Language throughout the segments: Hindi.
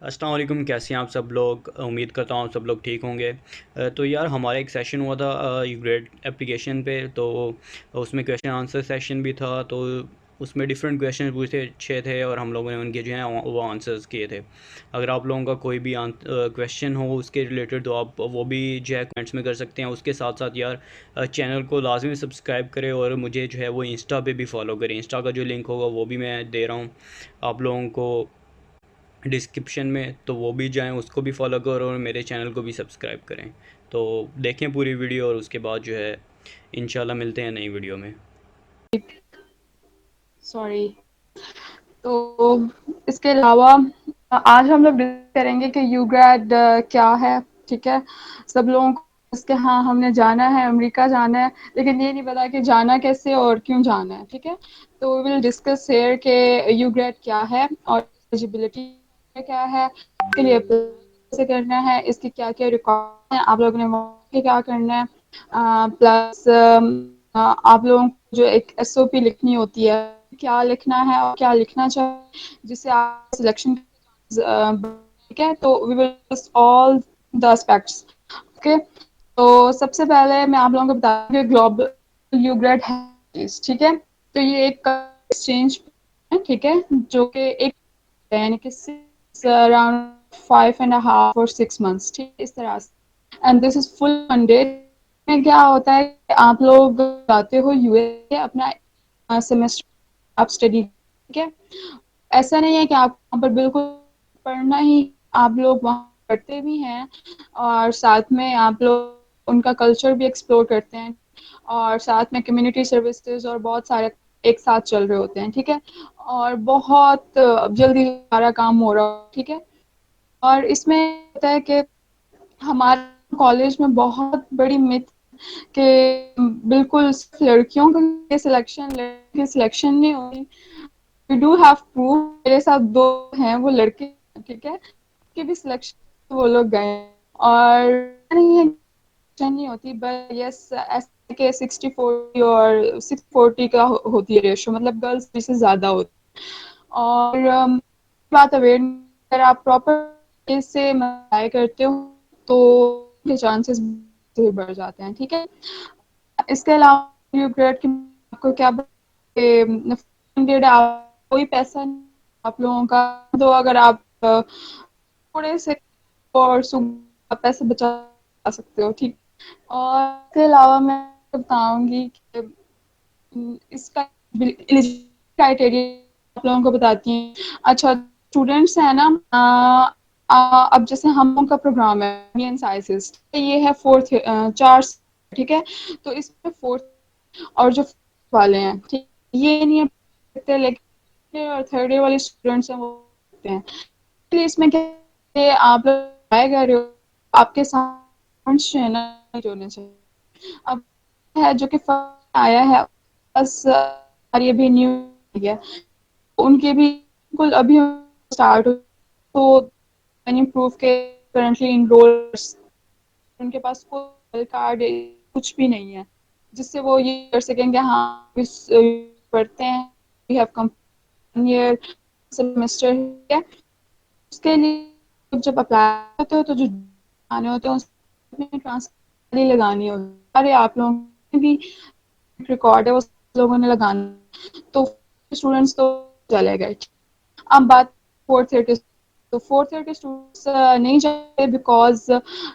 अस्सलाम वालेकुम, कैसे हैं आप सब लोग। उम्मीद करता हूँ आप सब लोग ठीक होंगे। तो यार हमारा एक सेशन हुआ था ग्रेड एप्लीकेशन पे। तो उसमें क्वेश्चन आंसर सेशन भी था। तो उसमें डिफरेंट क्वेश्चन पूछे थे और हम लोगों ने उनके जो हैं वो आंसर्स किए थे। अगर आप लोगों का कोई भी क्वेश्चन हो उसके रिलेटेड तो आप वो भी जो है कमेंट्स में कर सकते हैं। उसके साथ साथ यार चैनल को लाजमी सब्सक्राइब करें और मुझे जो है वो इंस्टा पे भी फॉलो करें। इंस्टा का जो लिंक होगा वो भी मैं दे रहा हूँ आप लोगों को डिस्क्रिप्शन में, तो वो भी जाएं, उसको भी फॉलो करो और मेरे चैनल को भी सब्सक्राइब करें। तो देखें पूरी वीडियो और उसके बाद जो है इंशाल्लाह मिलते हैं नई वीडियो में। सॉरी। तो इसके अलावा आज हम लोग डिस्कस करेंगे कि यूग्रेड क्या है। ठीक है, सब लोगों को इसके हाँ हमने जाना है, अमेरिका जाना है, लेकिन ये नहीं पता कि जाना कैसे और क्यों जाना है। ठीक है, तो वी विल डिस्कस हेयर के यूग्रेड क्या है और एलिजिबिलिटी क्या है, इसके लिए अप्लाई कैसे करना है, इसके क्या क्या रिकॉर्ड हैं, आप लोगों ने वहाँ क्या करना है। प्लस आप लोगों को जो एक एसओपी लिखनी होती है, क्या लिखना है और क्या लिखना चाहिए जिससे आप सिलेक्शन। ठीक है, तो we will discuss all the aspects. Okay, तो सबसे पहले मैं आप लोगों को बता दूं कि ग्लोबल यूग्रेड है। ठीक है, तो ये एक एक्सचेंज है। ठीक है, जो कि एक यानी कि अराउंड 5.5 और 6 मंथ्स, ठीक है, इस तरह से। And this is full funded. में क्या होता है कि आप लोग जाते हो यूएस अपना सेमेस्टर आप स्टडी। ठीक है, ऐसा नहीं है कि आप वहाँ पर बिल्कुल पढ़ना ही, आप लोग वहाँ पढ़ते भी हैं और साथ में आप लोग उनका कल्चर भी एक्सप्लोर करते हैं और साथ में कम्युनिटी सर्विसेज और बहुत सारे एक साथ चल रहे होते हैं। ठीक है, और बहुत जल्दी सारा काम हो रहा है। ठीक है, और इसमें होता है कि हमारे कॉलेज में बहुत बड़ी मिथ कि बिल्कुल सिर्फ लड़कियों के सिलेक्शन, लड़के की सिलेक्शन नहीं होती। वी डू हैव प्रूफ, मेरे साथ दो हैं वो लड़के। ठीक है, के भी सिलेक्शन वो लोग गए और नहीं है नहीं होती, बट यस ऐसे के 60-40 और 640 का होती है रेशो, मतलब गर्ल्स से ज्यादा होती है। और बात अवेयरनेस, अगर आप प्रॉपर से अप्लाई करते हो तो के चांसेस बढ़ जाते हैं। ठीक है, इसके अलावा यू ग्रेड की आपको क्या कोई पैसा नहीं आप लोगों का। तो अगर आप थोड़े से और सुबह पैसे बचा सकते हो। ठीक, और इसके अलावा मैं बताऊंगी कि इसका क्राइटेरिया आप लोगों को बताती हैं। अच्छा, स्टूडेंट्स है ना, अब जैसे हम लोग का प्रोग्राम है इंडियन साइंसेस, ये है फोर्थ, चार। ठीक है, तो इसमें फोर्थ और जो वाले हैं, ठीक, ये नहीं है, लेकिन और थर्ड ईयर वाले स्टूडेंट्स हैं वो करते हैं। इसलिए इसमें क्या है, आप लोग ट्राई कर रहे हो, आपके साथ जो है ना होने चाहिए। अब है जो कि फर्स्ट आया है, बस ये भी न्यू है, उनके भी बिल्कुल अभी स्टार्ट हो। तो मैंने प्रूफ के करंटली इनरोल, उनके पास कोई कार्ड कुछ भी नहीं है जिससे वो ये कर सकेंगे हाँ इस पढ़ते हैं, we have come year semester है। उसके लिए जब अप्लाई करते हो तो जो आने होते हैं उसमें ट्रांसफर लगानी होती है। अरे आप लोगों ने भी रिकॉर्ड है वो लोगों ने लगाना, तो स्टूडेंट्स तो चले गए। अब बात फोर्थ ईयर के, तो फोर्थ ईयर के स्टूडेंट्स नहीं जाते बिकॉज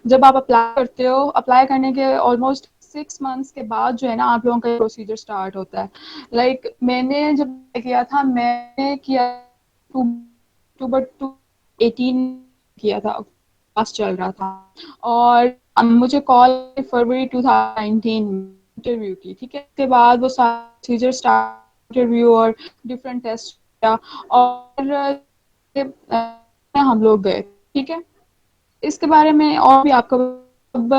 जब आप अप्लाई करते हो, अप्लाई करने के ऑलमोस्ट 6 मंथ्स के बाद जो है ना आप लोगों का प्रोसीजर स्टार्ट होता है। लाइक मैंने जब किया था, मैंने किया अक्टूबर 2018 किया था, पास चल रहा था, और मुझे कॉल फरवरी 2019 इंटरव्यू की। ठीक है, उसके बाद वो सारा प्रोसीजर स्टार्ट, इंटरव्यू और डिफरेंट टेस्ट किया और हम लोग गए। ठीक है, इसके बारे में और भी आपको,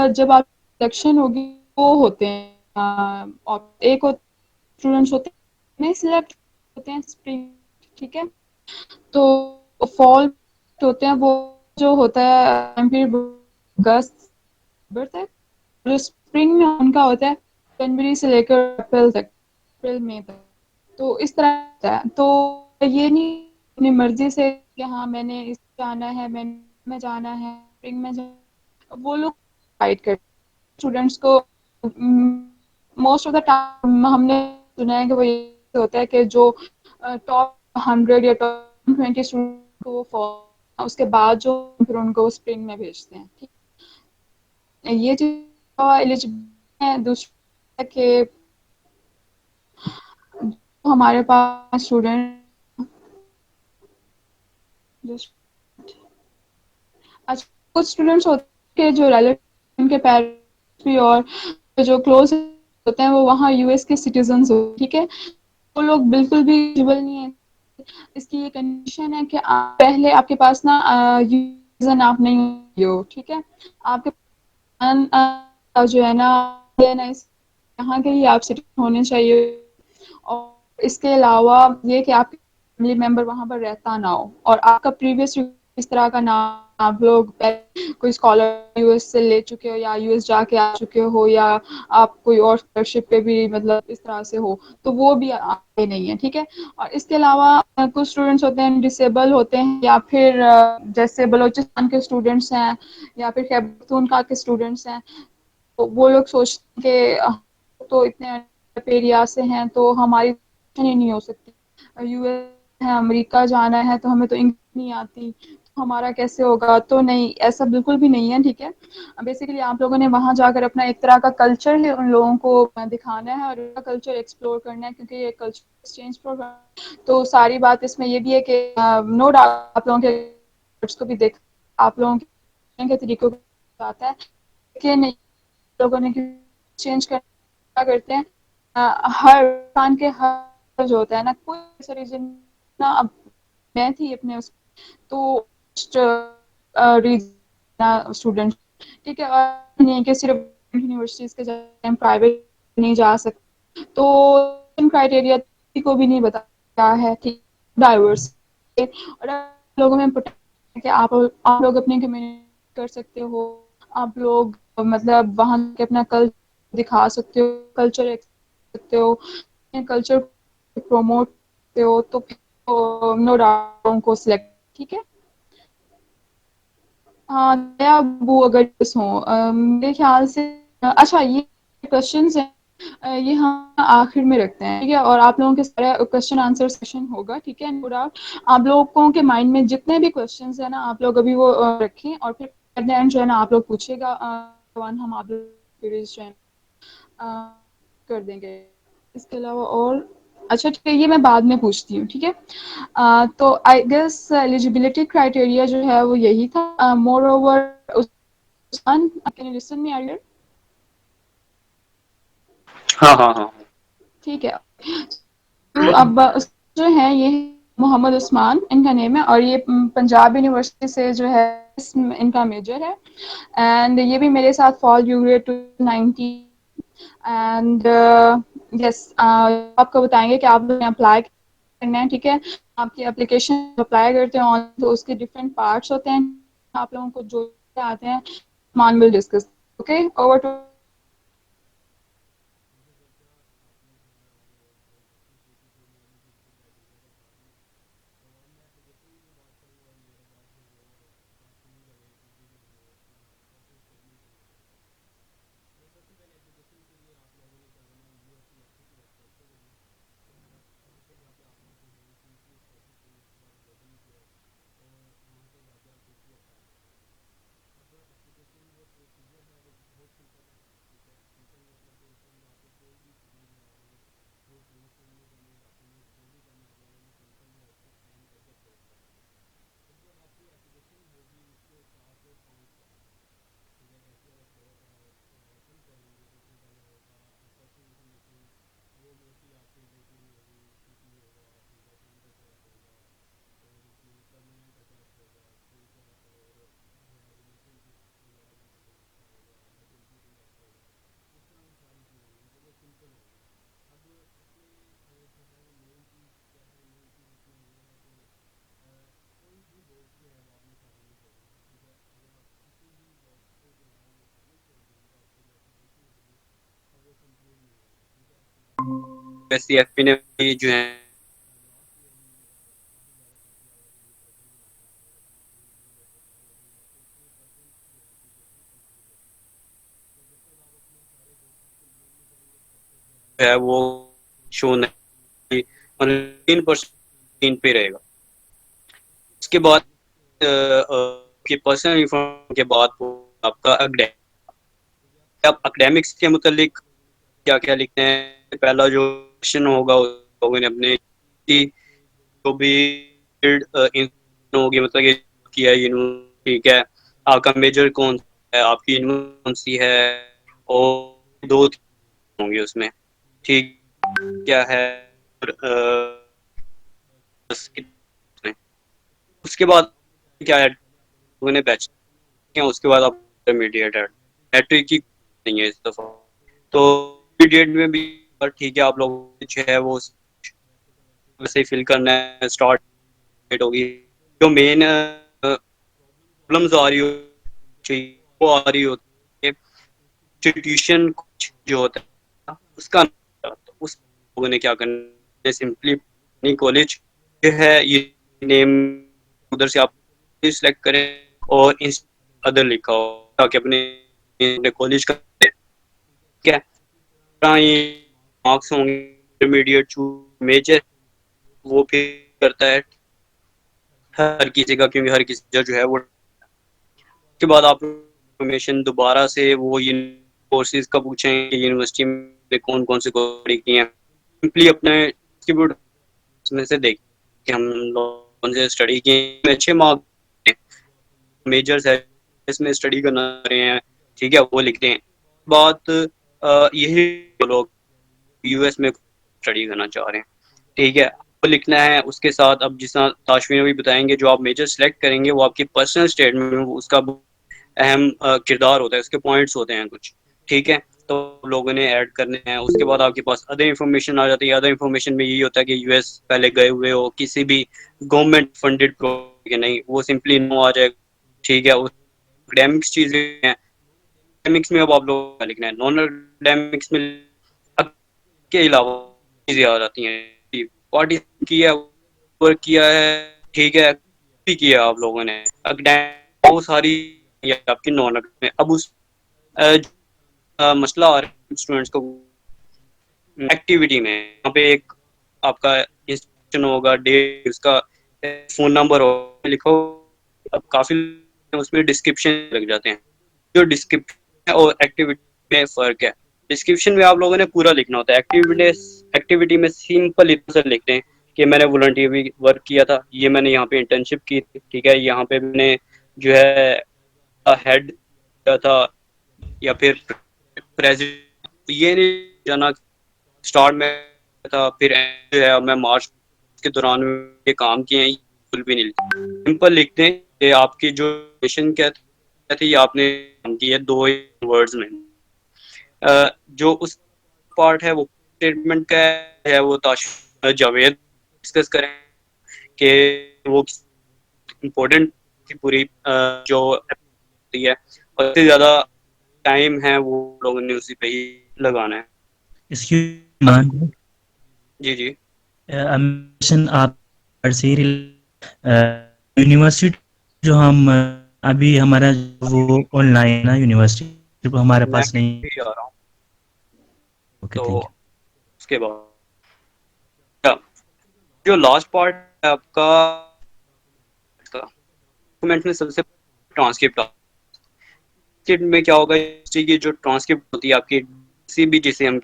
जब आप सिलेक्शन होगी वो होते हैं और एक स्टूडेंट्स होते हैं नहीं सिलेक्ट होते हैं स्प्रिंग। ठीक है, तो फॉल होते हैं वो जो होता है फिर अगस्त तक, जो स्प्रिंग में उनका होता है जनवरी से लेकर अप्रैल तक, अप्रैल मई तक। तो इस तरह होता है, तो ये नहीं अपनी मर्जी से कि हाँ मैंने इस जाना है, मैंने में जाना है, स्प्रिंग में जाना, वो लोग गाइड करते हैं स्टूडेंट्स को। मोस्ट ऑफ द टाइम हमने सुना है कि वो ये होता है कि जो टॉप 100 या टॉप 20 स्टूडेंट को वो फॉलो, उसके बाद जो फिर उनको स्प्रिंग में भेजते हैं। ठीक है, ये चीज एलिजिबल है। दूसरा है कि जो हमारे पास स्टूडेंट जो अच्छा, कुछ स्टूडेंट्स होते हैं जो रिलेटिव उनके पेरेंट्स भी और जो क्लोज होते हैं वो वहाँ यूएस के सिटीजन हो, ठीक है। वो लोग बिल्कुल भी एलिजिबल नहीं है। इसकी ये कंडीशन है कि पहले आपके पास ना रीजन आप नहीं हो, ठीक है। आपके जो है ना यहाँ के ही आप सिटीजन होने चाहिए। और इसके अलावा ये कि आपके फैमिली मेंबर वहाँ पर रहता ना हो और आपका प्रीवियस इस तरह का नाम आप लोग कोई स्कॉलर यूएस से ले चुके हो या यूएस जाके आ चुके हो या आप कोई और स्कॉलरशिप पे भी मतलब इस तरह से हो, तो वो भी आगे नहीं है, ठीक है। और इसके अलावा कुछ स्टूडेंट्स होते हैं डिसेबल होते हैं या फिर जैसे बलोचिस्तान के स्टूडेंट्स हैं या फिर खैबर पख्तूनख्वा के स्टूडेंट्स हैं, तो वो लोग सोचते हैं कि तो इतने एरिया से हैं तो हमारी ही नहीं हो सकती, यूएस है, अमेरिका जाना है तो हमें तो इंग्लिश नहीं आती, तो हमारा कैसे होगा। तो नहीं, ऐसा बिल्कुल भी नहीं है, ठीक है। बेसिकली आप लोगों ने वहां जाकर अपना एक तरह का कल्चर है उन लोगों को दिखाना है और उनका कल्चर एक्सप्लोर करना है, क्योंकि ये कल्चर एक्सचेंज प्रोग्राम। तो सारी बात इसमें ये भी है कि नो डाउट आप लोगों के को भी देख, आप लोगों के तरीकों को आता है कि नहीं, लोगों ने चेंज क्या करते हैं, हर इंसान के हर जो होता है ना कोई ऐसा रीजन ना, अब मैं थी अपने उस तो रीजन स्टूडेंट, ठीक है, और नहीं कि सिर्फ यूनिवर्सिटीज के जाए प्राइवेट नहीं जा सकते, तो क्राइटेरिया को भी नहीं बताया है, ठीक, डाइवर्स और लोगों में कि आप लोग अपनी कम्युनिटी कर सकते हो, आप लोग मतलब वहां के अपना कल्चर दिखा सकते हो, कल्चर सकते हो, कल्चर प्रमोट करते हो, तो फिर नो डाउट को सिलेक्ट, ठीक है। हाँ, नया वो अगर हो मेरे ख्याल से अच्छा ये क्वेश्चंस हैं, ये हम आखिर में रखते हैं, ठीक है। और आप लोगों के सारे क्वेश्चन आंसर सेशन होगा, ठीक है। पूरा आप लोगों के माइंड में जितने भी क्वेश्चंस हैं ना आप लोग अभी वो रखें और फिर एट द एंड जो है ना आप लोग पूछेगा, वन हम आप लोग जो है कर देंगे। इसके अलावा और अच्छा ठीक है, ये मैं बाद में पूछती हूँ, ठीक है। तो आई गेस एलिजिबिलिटी क्राइटेरिया जो है वो यही था। More over Usman, can you listen me आर्यर? हाँ हाँ हाँ। ठीक है। तो अब जो है ये मोहम्मद उस्मान इनका नेम है और ये पंजाब यूनिवर्सिटी से जो है इनका मेजर है एंड ये भी मेरे साथ फॉल यूए 2019 एंड यस आपको बताएंगे कि आप लोग अप्लाई करना है, ठीक है। आपकी एप्लीकेशन अप्लाई करते हैं और तो उसके डिफरेंट पार्ट्स होते हैं, आप लोगों को जो आते हैं मान will discuss, okay. Over to USCFP ने भी जो है है वो शो नहीं, 3% पे रहेगा। उसके बाद आपके पर्सनल इंफॉर्मेशन के बाद वो आपका आप एकेडमिक्स के मुतालिक क्या क्या लिखते हैं। पहला जो क्वेश्चन होगा लोगों ने अपने की जो भी होगी, मतलब ये किया यूनिवर्सिटी, ठीक है, आपका मेजर कौन सा है, आपकी यूनिवर्सिटी कौन सी है, और दो होंगे उसमें, ठीक क्या है, और, बस इतने। उसके बाद क्या है, लोगों ने बैचलर, उसके बाद आप इंटरमीडिएट है, मैट्रिक की नहीं है इस दफा। तो इंटरमीडिएट में भी ठीक है, आप लोग जो है वो वैसे ही फिल करना है, स्टार्ट होगी। जो मेन प्रॉब्लम्स आ रही हो चाहिए वो आ रही होती है इंस्टीट्यूशन जो होता है उसका, तो उस लोगों ने क्या करना है, सिंपली अपनी कॉलेज जो है ये नेम उधर से आप सिलेक्ट करें और अदर लिखा हो ताकि अपने कॉलेज का, ठीक है। ये मार्क्स होंगे इंटरमीडिएट मेजर, वो फिर करता है हर किसी का, क्योंकि हर किसी का जो है वो, के बाद आप इंफॉर्मेशन दोबारा से वो कोर्सेज का पूछें कि यूनिवर्सिटी में कौन कौन से कोर्स किए हैं, सिंपली अपने इंस्टीट्यूट में से देख कि हम लोगों से स्टडी किए, अच्छे मार्क्स मेजर्स है इसमें स्टडी करना रहे हैं, ठीक है, वो लिखते हैं। बात यही लोग यूएस में स्टडी करना चाह रहे हैं, ठीक है, वो लिखना है। उसके साथ अब जिस तरह ताशवी ने भी बताएंगे, जो आप मेजर सेलेक्ट करेंगे वो आपकी पर्सनल स्टेटमेंट में उसका अहम किरदार होता है, उसके पॉइंट्स होते हैं कुछ, ठीक है, तो लोगों ने ऐड करने हैं। उसके बाद आपके पास अदर इन्फॉर्मेशन आ जाती है। अदर इन्फॉर्मेशन में यही होता है कि यूएस पहले गए हुए हो, किसी भी गवर्नमेंट फंडेड प्रोग्राम के नहीं, वो सिंपली नो आ जाएगा, ठीक है। एकेडमिक्स चीजें हैं, एकेडमिक्स में अब आप लोगों को लिखना है, नॉन एकेडमिक्स में के अलावा चीजें आ जाती हैं, पार्टी किया, वर्क किया है, ठीक है, भी किया आप लोगों ने, वो सारी आपकी नॉन में। अब उस मसला आ रहा है स्टूडेंट्स को एक्टिविटी में, यहाँ पे एक आपका इंस्टीट्यूशन होगा, डेट, उसका फोन नंबर हो लिखो। अब काफी उसमें डिस्क्रिप्शन लग जाते हैं, जो डिस्क्रिप्शन और एक्टिविटी में फ़र्क है। डिस्क्रिप्शन में आप लोगों ने पूरा लिखना होता है, एक्टिविटी में सिंपल इतना सा लिखते हैं कि मैंने वॉलंटियर वर्क किया था, ये मैंने यहाँ पे इंटर्नशिप की थी, ठीक है, यहाँ पे मैंने जो है हेड किया था या फिर प्रेसिडेंट, ये नहीं जाना स्टार्ट में था, फिर जो है मैं मार्च के दौरान ये काम किए हैं, बिल्कुल भी नहीं लिखते, सिंपल लिखते हैं कि आपकी जो मिशन क्या थी, आपने काम की है 2 वर्ड्स में। जो उस पार्ट है वो स्टेटमेंट का है, वो जावेद डिस्कस करें कि वो इम्पोर्टेंट की पूरी जो है, और इससे ज़्यादा टाइम है वो लोगों ने उसी पे ही लगाना है। जी जी आप यूनिवर्सिटी जो हम अभी हमारा वो ऑनलाइन है यूनिवर्सिटी हमारे पास नहीं आ रहा हूँ। ओके तो थैंक यू। उसके बाद जो लास्ट पार्ट है आपका डॉक्यूमेंट में, सबसे ट्रांसक्रिप्ट में क्या होगा, की जो ट्रांसक्रिप्ट होती है आपकी किसी भी जिसे हम,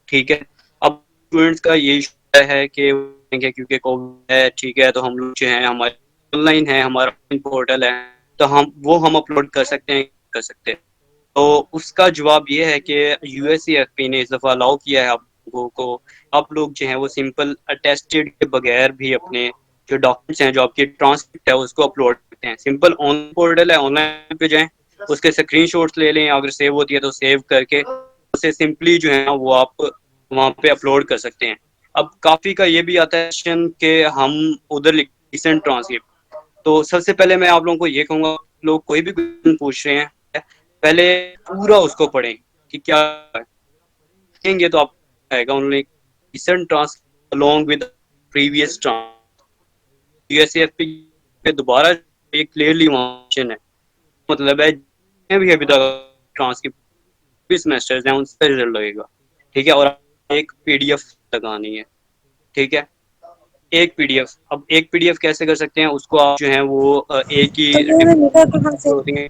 ठीक है। अब स्टूडेंट्स का ये है कि क्योंकि कोविड है, ठीक है, तो हम लोग जो है हमारे ऑनलाइन है, हमारा पोर्टल है, तो हम अपलोड कर सकते हैं। तो उसका जवाब ये है कि यूएससीएफपी ने इस दफ़ा अलाउ किया है आप लोगों को, आप लोग जो है वो सिंपल अटेस्टेड के बगैर भी अपने जो डॉक्यूमेंट्स हैं, जो आपकी ट्रांसक्रिप्ट है, उसको अपलोड करते हैं। सिंपल ऑन पोर्टल है, ऑनलाइन पे जाएं, उसके स्क्रीनशॉट्स ले लें, अगर सेव होती है तो सेव करके उसे सिंपली जो है ना वो आप वहाँ पे अपलोड कर सकते हैं। अब काफ़ी का ये भी आता है कि हम उधर रिसेंट ट्रांसक्रिप्ट, तो सबसे पहले मैं आप लोगों को ये कहूँगा, लोग कोई भी क्वेश्चन पूछ रहे हैं पहले पूरा उसको पढ़ें कि क्या पढ़ेंगे तो आप आएगा only recent transcript along with previous transcript. USCFP पे दोबारा ये क्लियरली मेंशन है, मतलब है भी अभी तक ट्रांसक्रिप्ट सेमेस्टर्स हैं उनसे रिजल्ट लगेगा, ठीक है। और एक PDF लगानी है, ठीक है, एक PDF। अब एक PDF कैसे कर सकते हैं, उसको आप जो है वो एक ही तो ये मिलेगा कहाँ से? होती हैं,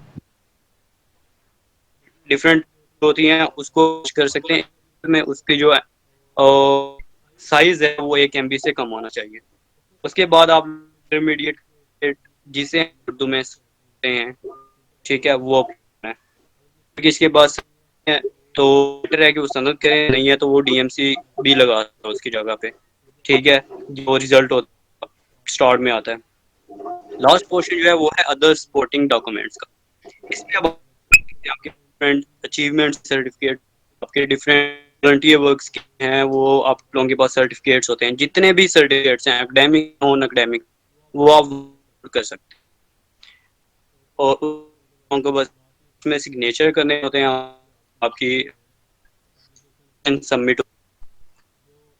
डिफरेंट होती हैं, उसको कर सकते हैं में उसकी जो साइज है वो 1 MB से कम होना चाहिए। उसके बाद आप इंटरमीडिएट जिसे उर्दू में सकते हैं, ठीक है, वो है। इसके बाद तो बेटर है कि वो सनद करें, नहीं है तो वो DMC भी लगा सकते हैं उसकी जगह पे, ठीक है, जो रिजल्ट होता स्टार्ट में आता है। लास्ट पोर्शन जो है वो है अदर सपोर्टिंग डॉक्यूमेंट्स का। इसमें अब आपके डिफरेंट अचीवमेंट सर्टिफिकेट, आपके डिफरेंट वॉलंटियर वर्क्स हैं, वो आप लोगों के पास सर्टिफिकेट्स होते हैं, जितने भी सर्टिफिकेट्स हैं एकेडमिक नॉन एकेडमिक, वो आप कर सकते हैं। और उनको बस उसमें सिग्नेचर करने होते हैं आपकी सबमिट।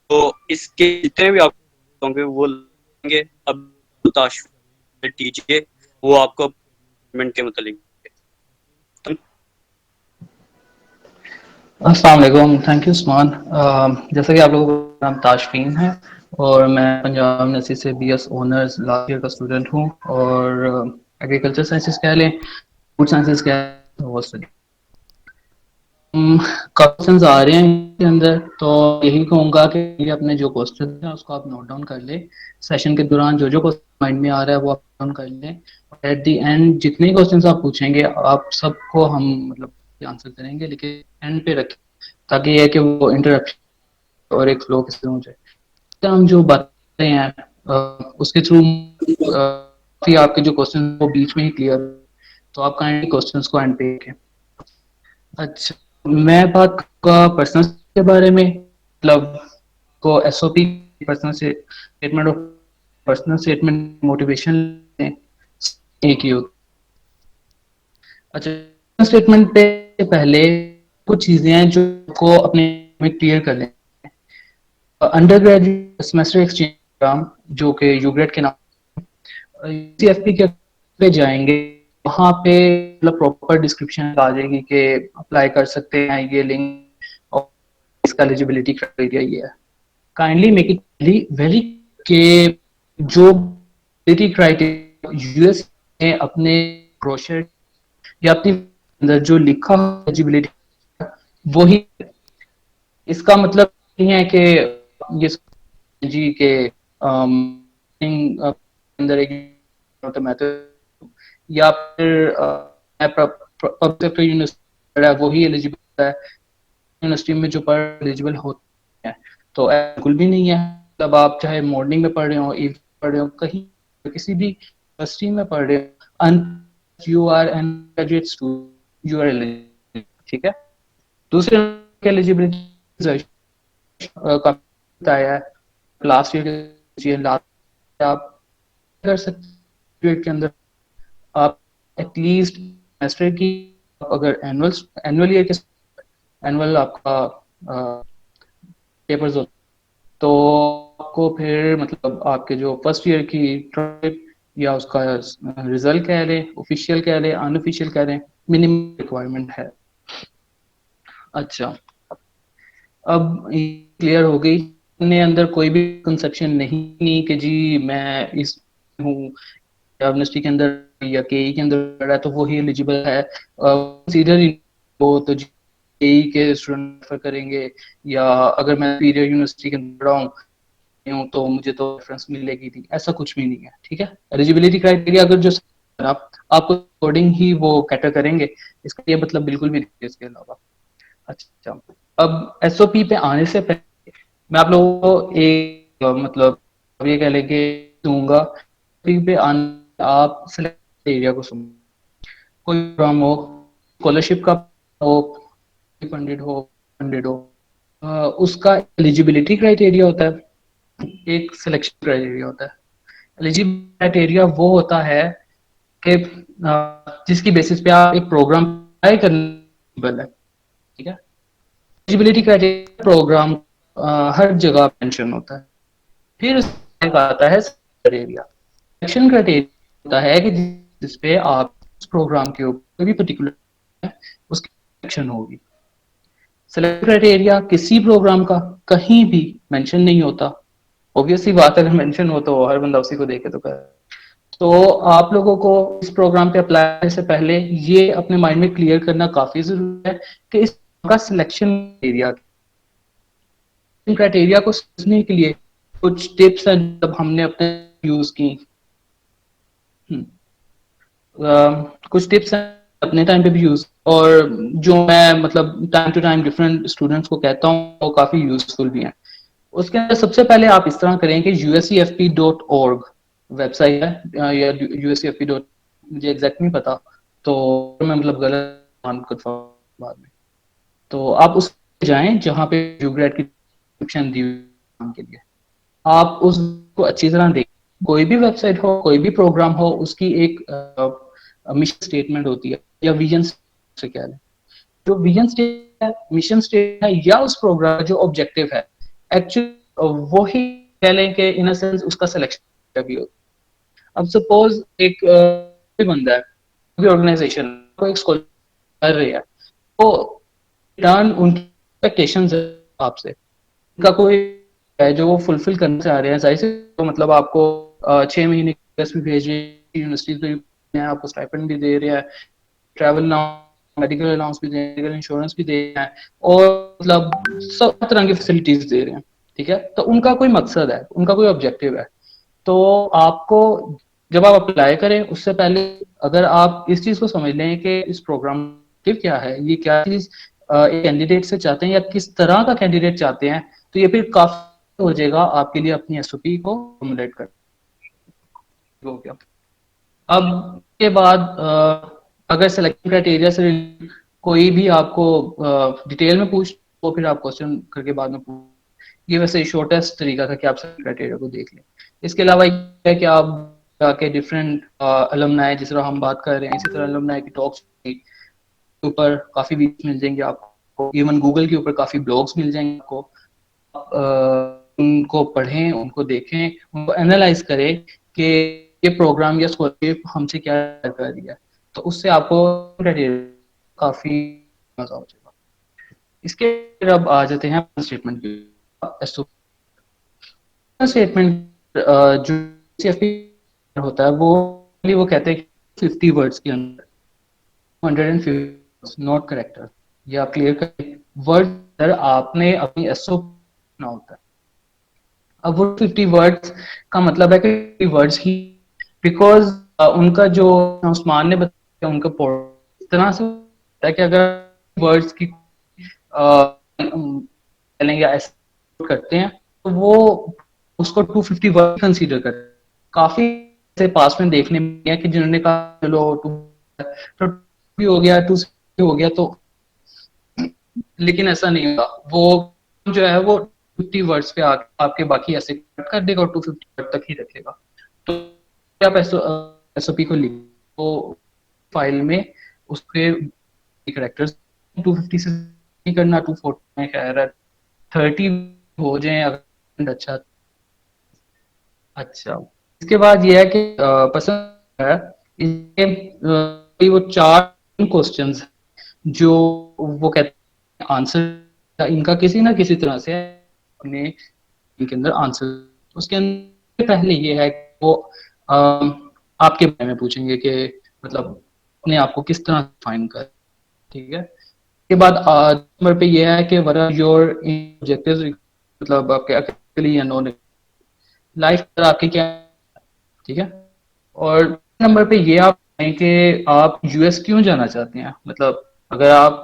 तो इसके जितने भी आप होंगे वो लेंगे, अब टीजिए, वो आपको पेमेंट के मतलब। अस्सलाम वालेकुम, थैंक यू उस्मान। जैसा कि आप लोगों का नाम ताशफीन है और मैं पंजाब यूनिवर्सिटी से BS ऑनर्स लास्ट ईयर का स्टूडेंट हूँ और एग्रीकल्चर साइंसेस कह लें, फूड साइंसेस कह लें, वो स्टडी। क्वेश्चंस आ रहे हैं इसके अंदर, तो यही कहूँगा कि ये अपने जो क्वेश्चन हैं उसको आप नोट डाउन कर लें। सेशन के दौरान जो जो क्वेश्चन माइंड में आ रहा है वो आप डाउन कर लें। एट दी एंड जितने क्वेश्चंस आप पूछेंगे आप सबको हम मतलब आंसर करेंगे, लेकिन एंड पे रखें ताकि ये कि वो इंटरप्शन और एक फ्लो किसी हो जाए। तो हम जो बातें हैं उसके थ्रू फिर आपके जो क्वेश्चन वो बीच में ही क्लियर, तो आप काइंडली क्वेश्चंस को एंड पे रखें। अच्छा, मैं बात करूँगा पर्सनल के बारे में, मतलब को SOP personal statement of personal statement motivation एक ही होता। अच्छा, स्टेटमेंट पे पहले कुछ चीजें हैं जो को अपने में क्लियर कर लें। Undergraduate semester exchange program जो कि यूग्रेड के नाम CFP के पे जाएंगे, वहाँ पे मतलब प्रॉपर डिस्क्रिप्शन आ जाएगी कि अप्लाई कर सकते हैं, ये लिंक और इसका एलिजिबिलिटी क्राइटेरिया ये है। काइंडली मेक इट वेरी के जो एलिजिबिलिटी क्राइटेरिया US ने अपने ब्रोशर या अपने अंदर जो लिखा एलिजिबिलिटी वही, इसका मतलब नहीं है कि ये जी के अंदर एक मैथड या फिर पब्लिक यूनिवर्सिटी वही एलिजिबल है, यूनिवर्सिटी में जो पर एलिजिबल होते हैं, तो बिल्कुल भी नहीं है। मतलब आप चाहे मॉर्निंग में पढ़ रहे हो, इवनिंग पढ़ रहे हो, कहीं किसी भी यूनिवर्सिटी में पढ़ रहे हो, you are an graduate student, you are eligible, ठीक है। दूसरे एलिजिबिलिटी बताया है लास्ट ईयर, लास्ट आप कर सकते के अंदर आप एटलीस्ट सेमेस्टर की, अगर एनुअल ईयर के एनुअल आपका पेपर्स होते तो आपको फिर मतलब आपके जो फर्स्ट ईयर की ट्रांसक्रिप्ट या उसका रिजल्ट कह लें, ऑफिशियल कह लें, अनऑफिशियल कह लें, मिनिमम रिक्वायरमेंट है। अच्छा, अब क्लियर हो गई, अपने अंदर कोई भी कंसेप्शन नहीं कि जी मैं इस हूँ यूनिवर्सिटी के अंदर या KE के अंदर पढ़ा है तो वो ही एलिजिबल है, सीधे हो तो KE के स्टूडेंट रेफर करेंगे, या अगर मैं सुपीरियर यूनिवर्सिटी के अंदर पढ़ा हूँ तो मुझे तो रेफरेंस मिलेगी थी, ऐसा कुछ भी नहीं है, ठीक है। एलिजिबिलिटी क्राइटेरिया अगर जो आपको अकॉर्डिंग ही वो कैटर करेंगे, इसका ये मतलब बिल्कुल भी नहीं इसके अलावा। अच्छा, अब SOP पे आने से पहले मैं आप लोगों को एक मतलब ये कह लेंगे दूंगा पे आप सिलेक्ट एरिया को सुन, कोई प्रोग्राम हो, स्कॉलरशिप का हो, फंडेड हो, उसका एलिजिबिलिटी क्राइटेरिया होता है, एक सिलेक्शन क्राइटेरिया होता है। एलिजिबिलिटी क्राइटेरिया वो होता है कि जिसकी बेसिस पे आप एक प्रोग्राम अप्लाई करने, ठीक है। एलिजिबिलिटी क्राइटेरिया प्रोग्राम हर जगह मेंशन होता है। फिर उसके आता है क्राइटेरिया, सिलेक्शन क्राइटेरिया होता है कि जिस पे आप उस प्रोग्राम के ऊपर भी पर्टिकुलर उसकी सिलेक्शन होगी। सिलेक्शन क्राइटेरिया किसी प्रोग्राम का कहीं भी मेंशन नहीं होता। ऑब्वियसली बात है, अगर मेंशन हो तो हर बंदा उसी को देखे तो कर। तो आप लोगों को इस प्रोग्राम पे अप्लाई करने से पहले ये अपने माइंड में क्लियर करना काफी जरूरी है कि इसका सिलेक्शन क्राइटेरिया को समझने के लिए कुछ टिप्स हैं जब हमने अपने यूज की। कुछ टिप्स हैं अपने टाइम पे भी यूज, और जो मैं मतलब time to time different students को कहता हूँ वो काफी यूजफुल भी हैं। उसके अंदर सबसे पहले आप इस तरह करें कि uscfp.org वेबसाइट है, या uscfp. मुझे एग्जैक्ट नहीं पता, तो मैं मतलब गलत बाद में, तो आप उस जाएं जहाँ पे यूग्रेड की डिस्क्रिप्शन दी हुई के लिए आप उसको अच्छी तरह देखें। कोई भी वेबसाइट हो, कोई भी प्रोग्राम हो, उसकी एक मिशन स्टेटमेंट होती है या विजन से कह लें। जो विजन स्टेटमेंट है, मिशन स्टेटमेंट है, या उस प्रोग्राम का जो ऑब्जेक्टिव है, एक्चुअली वही कह लें कि इन अ सेंस उसका सिलेक्शन भी होता है। अब सपोज एक बंदा है, कोई ऑर्गेनाइजेशन को एक स्कॉलर कर रही है, तो रिटर्न उनकी एक्सपेक्टेशंस है आपसे, उनका कोई है जो वो फुलफिल करना चाह रहे हैं। जाहिर से तो मतलब आपको 6 महीने भी भेज रहे हैं, यूनिवर्सिटी में आपको स्टाइपेंड भी दे रहे हैं, ट्रैवल मेडिकल अलाउंस भी दे रहे हैं, मेडिकल इंश्योरेंस भी दे रहे हैं, और मतलब सब तरह की फैसिलिटीज दे रहे हैं। ठीक है, तो उनका कोई मकसद है, उनका कोई ऑब्जेक्टिव है। तो आपको जब आप अप्लाई करें उससे पहले अगर आप इस चीज को समझ लें कि इस प्रोग्राम क्या है, ये क्या चीज एक कैंडिडेट से चाहते हैं या किस तरह का कैंडिडेट चाहते हैं, तो ये फिर काफी हो जाएगा आपके लिए अपनी एसओपी को फॉर्मुलेट कर। हो गया। अब के बाद अगर सिलेक्शन क्राइटेरिया से कोई भी आपको डिटेल में पूछ तो फिर आप क्वेश्चन करके बाद में पूछ। ये वैसे शॉर्टेस्ट तरीका था कि आप सिलेक्शन क्राइटेरिया को देख लें। इसके अलावा ये है कि आप जाके डिफरेंट अलुमनाई, जिस तरह हम बात कर रहे हैं इसी तरह अलुमनाई की टॉक्स के ऊपर काफी वीडियोस मिल जाएंगे आपको, इवन गूगल के ऊपर काफी ब्लॉग्स मिल जाएंगे आपको। उनको पढ़ें, उनको देखें, उनको एनालाइज करें कि ये प्रोग्राम या स्कॉलरशिप हमसे क्या कर रही है, तो उससे आपको काफी मजा हो जाएगा। इसके फिर अब आ जाते हैं स्टेटमेंट स्टेटमेंट जो CFP होता है वो कहते हैं 50 वर्ड्स के अंदर 150 नॉट करेक्टर, ये आप क्लियर करें। वर्ड आपने अपनी एसओ होता है। अब वो 50 वर्ड्स का मतलब है कि वर्ड्स ही, बिकॉज उनका जो उस्मान ने बताया उनका इस तरह से होता है कि अगर वर्ड्स की या ऐसे करते हैं तो वो उसको 250 वर्ड कंसीडर करते हैं। काफी से पास में देखने में है कि जिन्होंने कहा चलो तो भी हो गया, 2 हो गया, तो लेकिन ऐसा नहीं होगा। वो जो है वो 50 वर्ड्स पे आपके बाकी ऐसे कट कर देगा और 250 वर्ड तक ही रखेगा। तो आप एसओपी को लिखो फाइल में, उसके कैरेक्टर्स 250 से नहीं करना, 240 में खैर 30 हो जाए अगर अच्छा। इसके बाद ये है कि पसंद है इसके वो 4 क्वेश्चंस जो वो कहते हैं आंसर इनका किसी ना किसी तरह से अपने इनके अंदर आंसर। उसके अंदर पहले ये है कि वो आपके बारे में पूछेंगे कि मतलब अपने आप को किस तरह फाइन कर। ठीक है, इसके बाद नंबर पे ये है कि व्हाट आर योर ऑब्जेक्टिव्स, मतलब आपके अकेले या नॉन लाइफ पर आपके क्या। ठीक है, और नंबर पे ये आप कि आप यूएस क्यों जाना चाहते हैं। मतलब अगर आप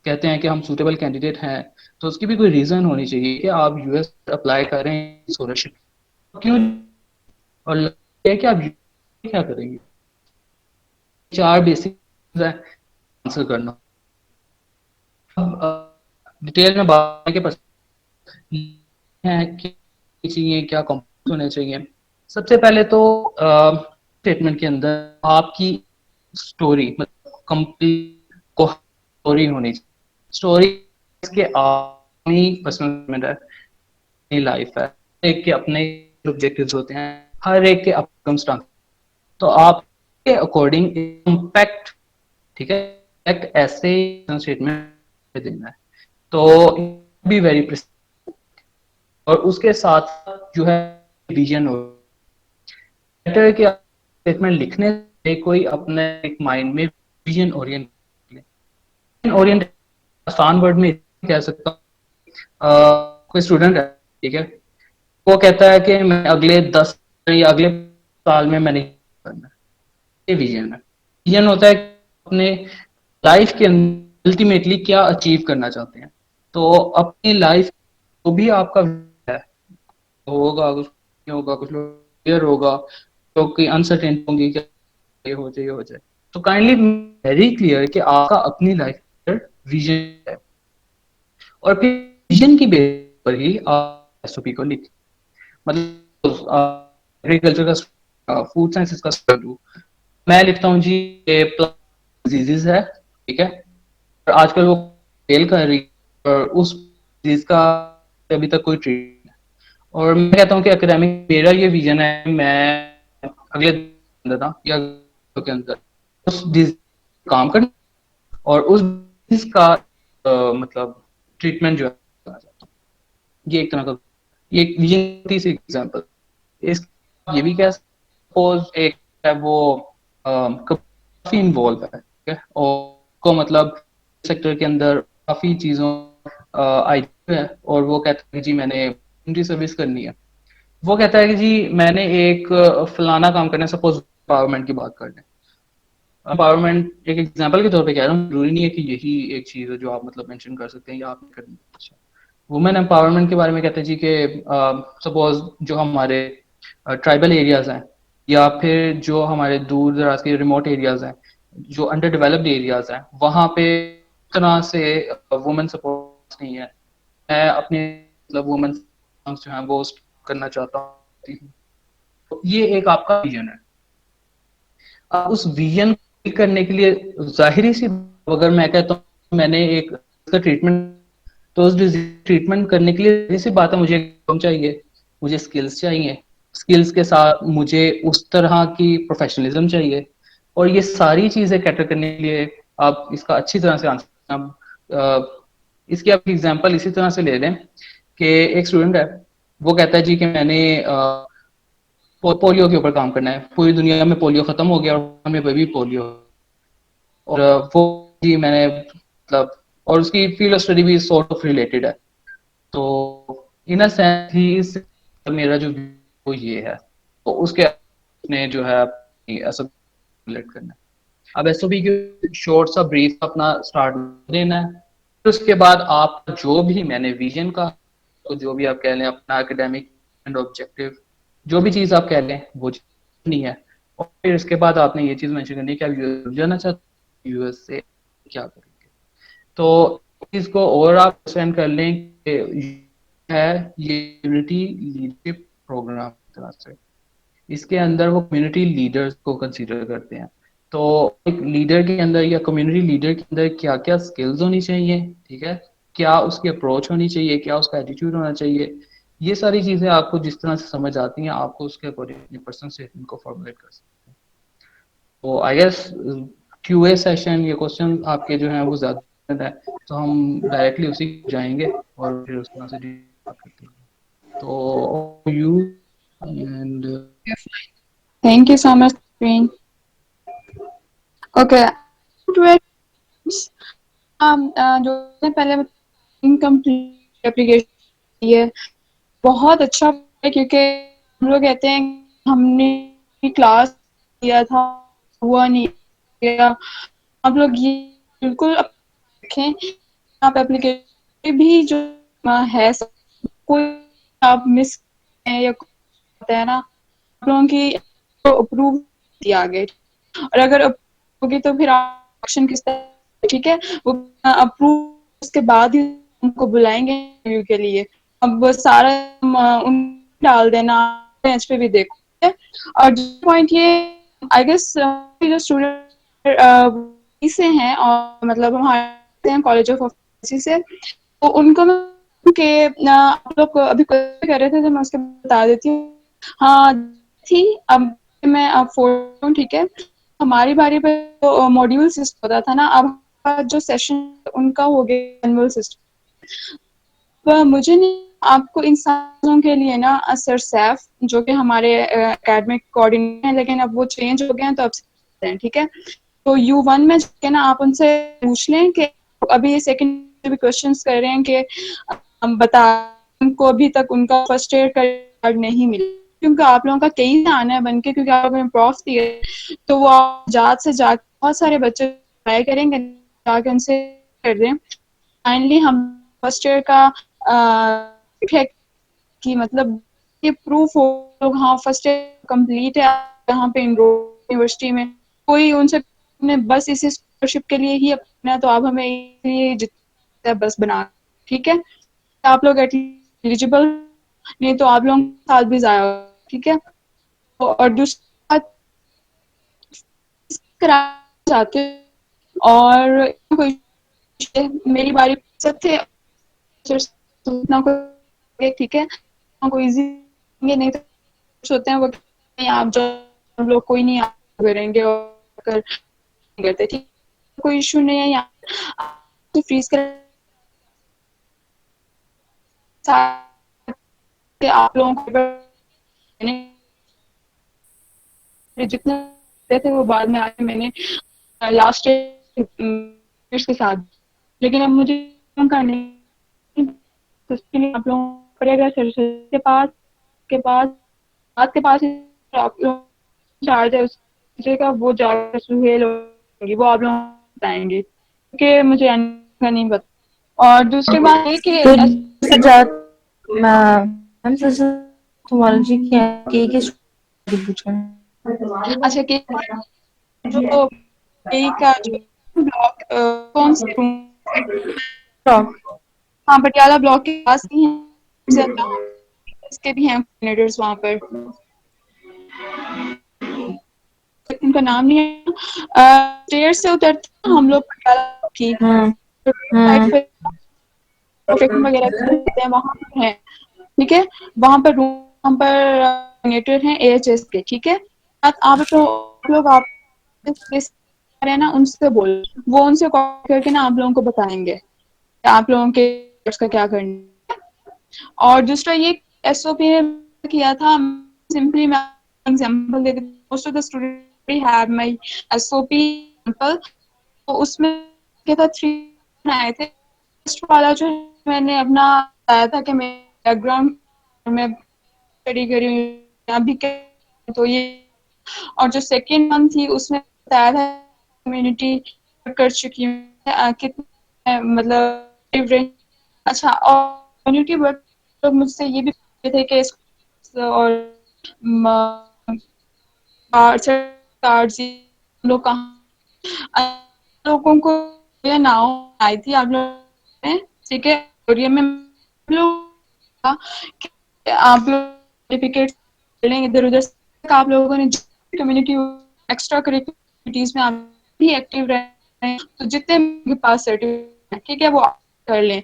कहते हैं कि हम सूटेबल कैंडिडेट हैं तो उसकी भी कोई रीजन होनी चाहिए कि आप यूएस अप्लाई करें स्कॉलरशिप क्यों, और है कि आप क्या करेंगे। 4 बेसिक आंसर करना। अब डिटेल में बात के पास है कि चाहिए क्या कंपोनेंट होने चाहिए। सबसे पहले तो स्टेटमेंट के अंदर आपकी स्टोरी मतलब कंप्लीट को स्टोरी होनी चाहिए। स्टोरी इसके अपनी पर्सनल है, अपनी लाइफ है, एक के अपने ऑब्जेक्टिव्स होते हैं, हर एक के अपने, तो आपके अकॉर्डिंग इम्पैक्ट, ठीक है, इम्पैक्ट ऐसे स्टेटमेंट देना है। तो बी वेरी, और उसके साथ जो है विजन हो, बेटर कि स्टेटमेंट लिखने से कोई अपने एक माइंड में विजन ओरिएंट आसान वर्ड में कह सकता हूँ। कोई स्टूडेंट है, ठीक है, वो कहता है कि मैं अगले 10 या अगले साल में मैंने करना है, ये विजन है। विजन होता है अपने लाइफ के अल्टीमेटली क्या अचीव करना चाहते हैं। तो अपनी लाइफ को भी आपका है, होगा कुछ नहीं होगा, कुछ लोग क्लियर होगा, तो कोई अनसर्टेन होंगी कि ये हो जाए, ये हो जाए। तो काइंडली वेरी क्लियर कि आपका अपनी लाइफ पर विजन है, और फिर विजन की बेस पर ही आप एसओपी को लिखें। मतलब एग्रीकल्चर का, फूड साइंसेस का स्टूडेंट, मैं लिखता हूँ जी डिजीजेस है, ठीक है, और आजकल वो फेल कर रही है और उस डिजीज का अभी तक कोई ट्रीटमेंट, और मैं कहता हूँ कि एकेडमिक मेरा ये विजन है, मैं अगले अंदर था या के अंदर उस डिजीज काम कर और उस डिजीज का मतलब ट्रीटमेंट जो है करना चाहता हूँ। ये एक तरह का, ये एक विजन, तीसरी एग्जांपल इस, ये भी कह सपोज एक है वो काफी इन्वॉल्व है, ठीक है, और को मतलब सेक्टर के अंदर काफी चीजों आई है, और वो कहता है कि जी मैंने कम्युनिटी सर्विस करनी है। वो कहता है कि जी मैंने एक फलाना काम करना है, सपोज एम्पावरमेंट की बात कर लें। एम्पावरमेंट एक एग्जांपल के तौर पे कह रहा हूँ, जरूरी नहीं है कि यही एक चीज है जो आप मतलब मेंशन कर सकते हैं या आप करनी है। अच्छा, वुमेन एम्पावरमेंट के बारे में कहते हैं जी कि सपोज जो हमारे ट्राइबल एरियाज हैं, या फिर जो हमारे दूर दराज के रिमोट एरियाज हैं, जो अंडर डेवलप्ड एरियाज हैं, वहाँ पे तरह से वुमेन सपोर्ट नहीं है। मैं अपने मतलब वुमेन जो है वो करना चाहता हूँ। तो ये एक आपका विजन है। अब उस विजन करने के लिए जाहिर सी, अगर मैं कहता हूँ मैंने एक इसका ट्रीटमेंट, तो उस ट्रीटमेंट करने के लिए जाहिर सी बात है मुझे काम चाहिए, मुझे स्किल्स चाहिए, स्किल्स के साथ मुझे उस तरह की प्रोफेशनलिज्म चाहिए, और ये सारी चीजें कैटर करने के लिए आप इसका अच्छी तरह से आंसर, इसकी आप एग्जांपल इसी तरह से ले लें कि एक स्टूडेंट है, वो कहता है जी कि मैंने पोलियो के ऊपर काम करना है, पूरी दुनिया में पोलियो खत्म हो गया और हमें भी पोलियो, और वो जी मैंने मतलब, और उसकी फील्ड ऑफ स्टडी भी सॉर्ट ऑफ रिलेटेड है। तो इन अ सेंस ही इस मेरा जो वो ये है, तो उसके ने जो है ऐसा रिलेट करना है। अब एसओपी के शॉर्ट सा ब्रीफ अपना स्टार्ट देना है, फिर उसके बाद आप जो भी मैंने विजन का, तो जो भी आप कह लें अपना एकेडमिक एंड ऑब्जेक्टिव, जो भी चीज आप कह लें वो चीज नहीं है, और फिर इसके बाद आपने ये चीज मेंशन करनी है कि आप यूएस जाना चाहते हैं, यूएस से क्या करेंगे। तो इसको और आप सेंड कर लें कि है ये यूनिटी लीडरशिप प्रोग्राम तरह से, इसके अंदर वो कम्युनिटी लीडर्स को कंसीडर करते हैं। तो एक लीडर के अंदर या कम्युनिटी लीडर के अंदर क्या क्या स्किल्स होनी चाहिए, ठीक है, क्या उसकी अप्रोच होनी चाहिए, क्या उसका एटीट्यूड होना चाहिए, ये सारी चीजें आपको जिस तरह से समझ आती हैं आपको उसके अकॉर्डिंग अपनी पर्सनल स्टेटमेंट को फॉर्मुलेट कर सकते हैं। तो आई गेस क्यूए सेशन, ये क्वेश्चन आपके जो हैं वो ज्यादा है, तो हम डायरेक्टली उसी जाएंगे और फिर उस तरह से बात करते हैं। तो you and Thank you so much, Green. Okay. जो ने पहले इनकम्प्लीट एप्लीकेशन है, बहुत अच्छा है, क्योंकि हम लोग कहते हैं हमने क्लास किया था, हुआ नहीं किया। आप लोग ये बिल्कुल रखें, आप एप्लीकेशन भी जो है कोई आप मिस है या होता है ना, आप लोगों की अप्रूव दिया आगे, और अगर होगी तो फिर एक्शन किस तरह, ठीक है, वो अप्रूव उसके बाद ही उनको बुलाएंगे इंटरव्यू के लिए। अब सारा उन डाल देना बेंच पे भी देखो, ठीक है। और पॉइंट ये, आई गेस जो स्टूडेंट से हैं और मतलब हमारे कॉलेज ऑफ फार्मेसी से, तो उनको के आप लोग अभी कह रहे थे तो मैं उसके बता देती हूँ। हाँ थी, अब मैं अब फोन, ठीक है, हमारी बारी पे तो मॉड्यूल सिस्टम होता था ना, अब जो सेशन उनका हो गया एनुअल सिस्टम। मुझे नहीं, आपको इन सालों के लिए ना सर सैफ जो कि हमारे एकेडमिक कोऑर्डिनेटर हैं, लेकिन अब वो चेंज हो गए हैं, तो अब हैं, ठीक है। तो U1 में जाके ना आप उनसे पूछ लें कि अभी ये सेकंड भी क्वेश्चंस कर रहे हैं कि बता उनको अभी तक उनका फर्स्ट ईयर का कार्ड नहीं मिला, क्योंकि आप लोगों का कई आना है बनके, क्योंकि आप लोगों ने प्रॉफ दिए, तो वो जात से जाके बहुत सारे बच्चे ट्राई करेंगे जाके उनसे कर दें। फाइनली हम फर्स्ट ईयर का है कि मतलब ये प्रूफ हो लोग हाँ फर्स्ट ईयर कंप्लीट है यहाँ पे यूनिवर्सिटी में, कोई उनसे ने बस इसी स्कॉलरशिप के लिए ही अपना, तो आप हमें ये जितना बस बना, ठीक है। आप लोग एलिजिबल, नहीं तो आप लोग साल भी जाया, ठीक है। और दूसरी बात करा चाहते और कोई मेरी बारी सब थे उतना कोई, ठीक है, कोई इजी नहीं तो होते हैं वो नहीं, आप जो हम लोग कोई नहीं करेंगे और कर करते, ठीक, कोई इशू नहीं है यहाँ तो फ्रीज कर आप लोगों को जितने थे वो बाद में आके मैंने लास्ट के साथ, लेकिन अब मुझे करने तो उसके लिए आप लोगों को पड़ेगा सर के पास के पास आपके पास आप लोग चार्ज है उससे का वो जाकर सुहेल होगी, वो आप लोग बताएंगे क्योंकि मुझे का नहीं पता। और दूसरी बात है कि मैम सोशोलॉजी की पूछा है। अच्छा कि जो ए का जो ब्लॉक कौन से हाँ पटियाला ब्लॉक के पास ही है, इसके भी हैं कोऑर्डिनेटर्स वहाँ पर, उनका नाम नहीं है। स्टेयर्स से उतरते हैं हम लोग पटियाला की साइड पे वगैरह करते हैं, वहाँ पर है, ठीक है। वहाँ पर रूम पर कोऑर्डिनेटर हैं AHS के, ठीक है। आप लोग आप है ना उनसे बोल, वो उनसे कॉल करके ना आप लोगों को बताएंगे आप लोगों के का क्या करना है। और दूसरा ये SOP ने किया था, सिंपली मैं एग्जांपल दे देती हूँ, most of the student have my SOP example, तो उसमें क्या था 3 आए थे। फर्स्ट वाला जो मैंने अपना बताया था कि मैं बैकग्राउंड में स्टडी करी हूँ अभी के, तो ये, और जो सेकेंड वन थी उसमें बताया था कम्युनिटी कर चुकी हूँ कितने मतलब, अच्छा और कम्युनिटी वर्क लोग मुझसे ये भी पूछते थे कि और कार्ड लोग कहाँ लोगों को ये नाव आई थी आप लोग ने, ठीक है, में लोग आप लोग सर्टिफिकेट इधर उधर आप लोगों ने कम्युनिटी एक्स्ट्रा करिकुलर में आप भी एक्टिव रहे हैं, तो जितने के पास सर्टिफिकेट ठीक है वो कर लें,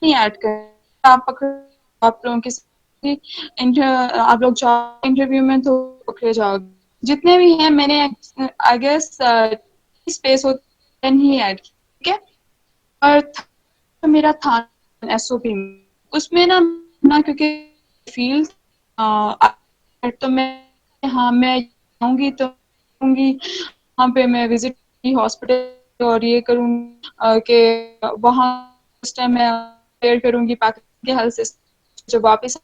नहीं ऐड कर आप लोगों के आप लोग जाओ इंटरव्यू में तो पकड़े जाओगे, जितने भी हैं मैंने आई गेस स्पेस होता ही ऐड, ठीक है। और तो मेरा था SOP में, उसमें ना क्योंकि फील्ड तो मैं हाँ मैं आऊँगी तो आऊँगी वहाँ पे मैं विजिट हॉस्पिटल और ये करूँगी कि वहाँ उस टाइम मैं केयर करूँगी पाकिस्तान के हेल्थ सिस्टम, जब वापस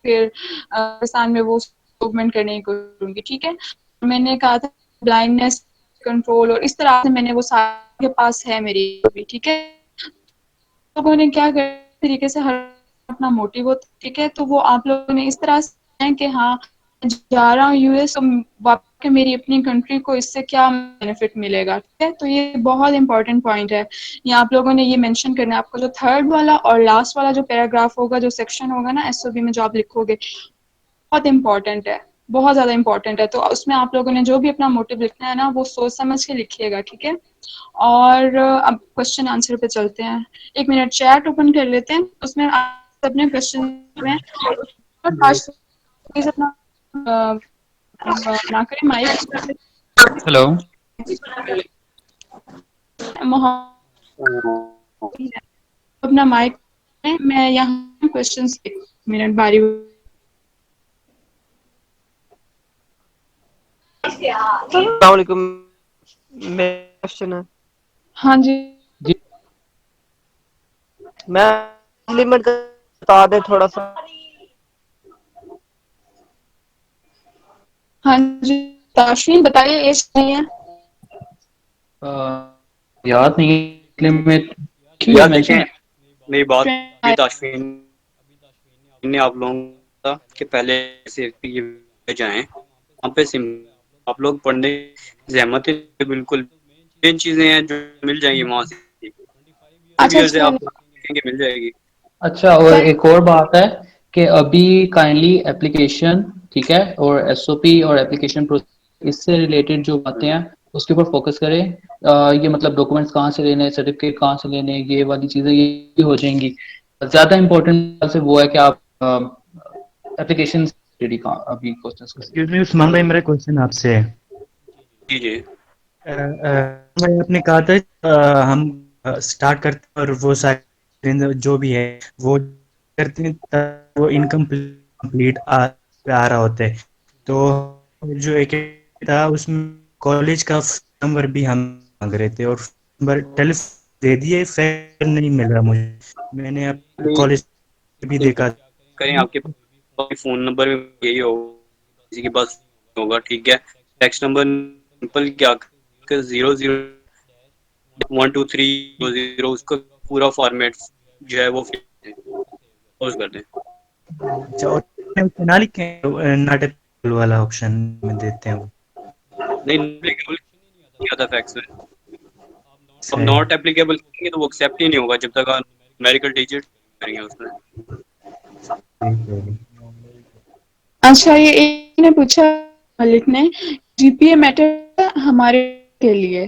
फिर पाकिस्तान में वो इम्प्रूवमेंट करने की करूँगी, ठीक है। मैंने कहा था ब्लाइंडनेस कंट्रोल और इस तरह से मैंने वो सारे के पास है मेरी भी, ठीक है। लोगों ने क्या कर तरीके से हर अपना मोटिव होता, ठीक है, तो वो आप लोगों ने इस तरह से है कि हाँ जा रहा हूँ US तो वापस मेरी अपनी कंट्री को इससे क्या बेनिफिट मिलेगा, ठीक है। तो ये बहुत इंपॉर्टेंट पॉइंट है, ये आप लोगों ने ये मेंशन करना है। आपको जो थर्ड वाला और लास्ट वाला जो पैराग्राफ होगा, जो सेक्शन होगा ना SOP में जो आप लिखोगे, बहुत इंपॉर्टेंट है, बहुत ज्यादा इंपॉर्टेंट है। तो उसमें आप लोगों ने जो भी अपना मोटिव लिखना है ना वो सोच समझ के लिखिएगा, ठीक है। और अब क्वेश्चन आंसर पे चलते हैं। 1 मिनट चैट ओपन कर लेते हैं, उसमें आप अपने क्वेश्चन में प्लीज अपना ना करें माइक हेलो अपना माइक मैं यहाँ क्वेश्चंस एक मिनट बारी। अस्सलामुअलैकुम। मेरा क्वेश्चन है, हाँ जी जी मैं लिमिट बता दे थोड़ा सा। हाँ जी ताशरीन बताइए, एज नहीं है। याद नहीं है, इसलिए मैं यार मेंशन देखें, मेरी बात ये ताशफीन ने आप लोगों को कहा कि पहले से ये जाएं वहाँ पे सिम आप लोग पढ़ने की जहमत है, बिल्कुल मेन चीजें हैं जो मिल जाएंगी वहाँ से। अच्छा से आप चलो देखेंगे मिल जाएगी। अच्छा, और एक और बात है कि अभी काइंडली एप्लीकेशन, ठीक है, और एसओपी और एप्लीकेशन प्रोसेस, इससे रिलेटेड जो बातें हैं उसके ऊपर फोकस करें। ये मतलब डॉक्यूमेंट्स कहाँ से लेने हैं, सर्टिफिकेट कहाँ से लेने हैं, ये वाली चीज़ें ये भी हो जाएंगी। ज़्यादा इम्पोर्टेंट से वो है कि आप एप्लीकेशन अभी क्वेश्चंस करें। एक्सक्यूज मी उस्मान भाई, मेरा क्वेश्चन आपसे है। जी जी भाई आपने कहा था हम स्टार्ट करते हैं और वो सारे जो भी है वो करते हैं, तब वो इनकम्प्लीट आ रहा होता है। तो जो एक था उसमें कॉलेज का नंबर भी हम मांग रहे थे, और नंबर टेलीफोन दे दिए, फिर नहीं मिल रहा मुझे। मैंने अब कॉलेज भी तो देखा। करें, आपके फोन नंबर में यही होगा, किसी के पास होगा, ठीक है। टेक्स्ट नंबर सिंपल क्या 001234 उसका पूरा फॉर्मेट जो है वो पोस्ट कर दें। अच्छा, और ना लिखे नाटक वाला ऑप्शन में देते हैं वो। नहीं एप्लीकेबल नहीं आता फैक्स में। अब सही। नॉट एप्लीकेबल करेंगे तो वो एक्सेप्ट ही नहीं होगा जब तक आप न्यूमेरिकल डिजिट करेंगे उसमें। ठीक है। अच्छा, ये एक ने पूछा मलिक ने, जीपीए मैटर हमारे के लिए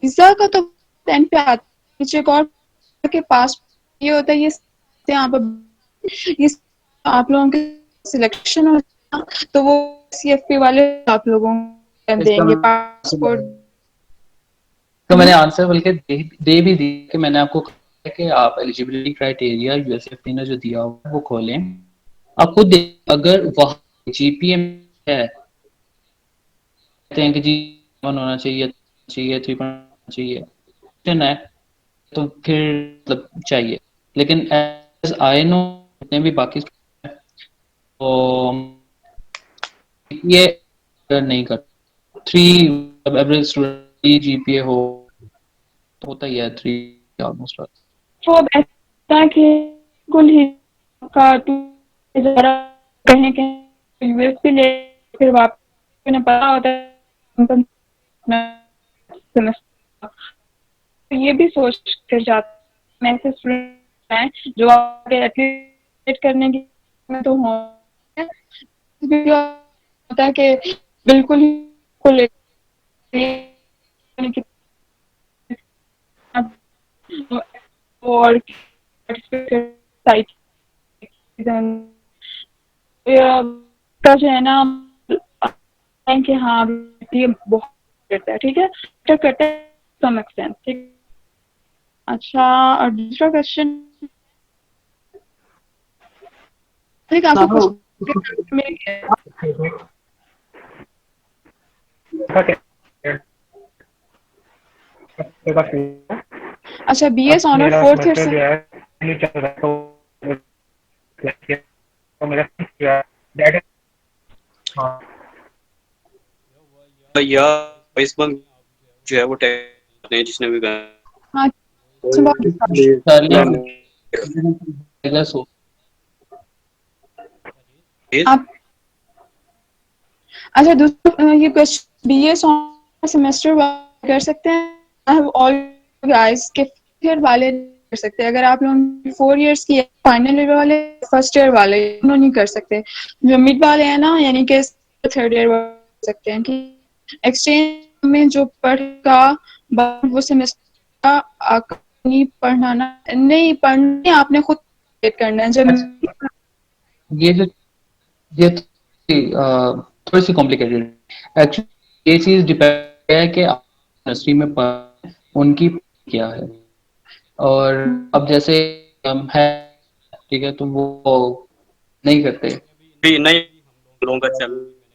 वीजा का तो एंड पे आता है, नीचे एक और के पास ये होता है, ये यहाँ पर ये आप लोगों के सिलेक्शन हो तो वो सीएफपी वाले आप लोगों को इसका देंगे पासपोर्ट। तो मैंने आंसर बल्कि दे भी दी कि मैंने आपको कहा कि आप एलिजिबिलिटी क्राइटेरिया यूएसएफपी ने जो दिया हुआ है वो खोलें। आप खुद अगर वहाँ जीपीए है, कहते हैं कि जी 1 होना चाहिए, 3 चाहिए, ऑप्शन है, तो फिर मतलब चाहिए। लेकिन एज आई नो जितने भी बाकी तो ये नहीं कर 3 एवरेज स्टूडेंट जीपीए हो तो होता ही है 3 ऑलमोस्ट। तो अब ऐसा कि कुल ही का टू जरा कहीं कहीं यूएस पे ले फिर वापस उन्हें पता होता है सेमेस्टर, तो ये भी सोच कर जाते हैं ऐसे स्टूडेंट हैं जो आगे एटलीस्ट करने की में तो हो होता है कि बिल्कुल ही खुले और साइट का जो है ना कि हाँ ये बहुत करता है, ठीक है, तो करता है सम एक्सटेंट, ठीक। अच्छा, और दूसरा क्वेश्चन आपको अच्छा बीएस ऑनर फोर्थ या इस बंद जो है वो टेस्ट हैं जिसने भी कहा। हाँ आप अच्छा दूसरा ये क्वेश्चन बीएस ऑनर सेमेस्टर कर सकते हैं ऑल गाइस के फिर वाले कर सकते हैं। अगर आप लोग 4 इयर्स की फाइनल ईयर वाले फर्स्ट ईयर वाले दोनों नहीं कर सकते, जो मिड वाले हैं ना यानी कि थर्ड ईयर कर सकते हैं कि एक्सचेंज में जो पढ़ेगा वो सेमेस्टर नहीं पढ़ना ना नहीं पढ़ने आपने खुद करना है जब ये जो ये थोड़ी सी कॉम्प्लिकेटेड एक्चुअली। ये चीज डिपेंड है कि इंडस्ट्री में उनकी क्या है। और अब जैसे है, ठीक है, तो वो नहीं करते। भी नहीं, लोगों का चल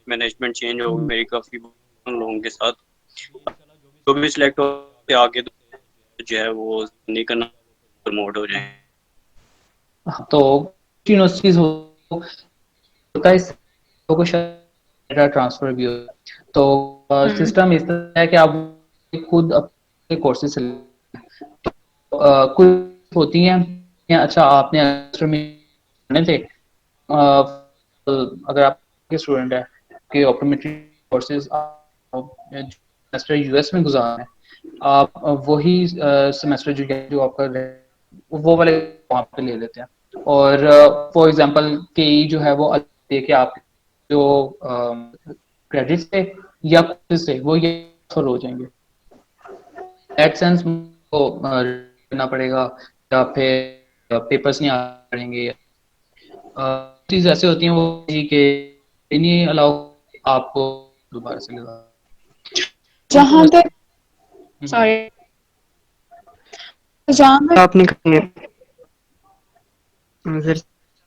मैनेजमेंट चेंज हो गई मेरी काफी लोगों के साथ, जो भी सिलेक्ट हो के आगे तो जो है वो नहीं करना, प्रमोट हो जाए। तो यूनिवर्सिटीज होता है, इस को शायद ट्रांसफर भी हो, तो सिस्टम इस तरह है कि आप खुद अपने कोर्सेज कुछ होती हैं या अच्छा आपने में थे, अगर आप स्टूडेंट है कि ऑप्टोमेट्री कोर्सेज सेमेस्टर यूएस में गुजारना है, आप वही सेमेस्टर जो आपका वो वाले वहाँ पे ले लेते हैं, और फॉर एग्जांपल केई जो है वो दे के आप जो क्रेडिट से या कोर्सेज से वो ये ट्रांसफर हो जाएंगे, एडसेंस को करना पड़ेगा या फिर पेपर्स नहीं आ पड़ेंगे। चीज ऐसे होती हैं वो कि नहीं अलाउ आपको दोबारा से लगा। जहाँ तक सॉरी, जहाँ तक आपने सर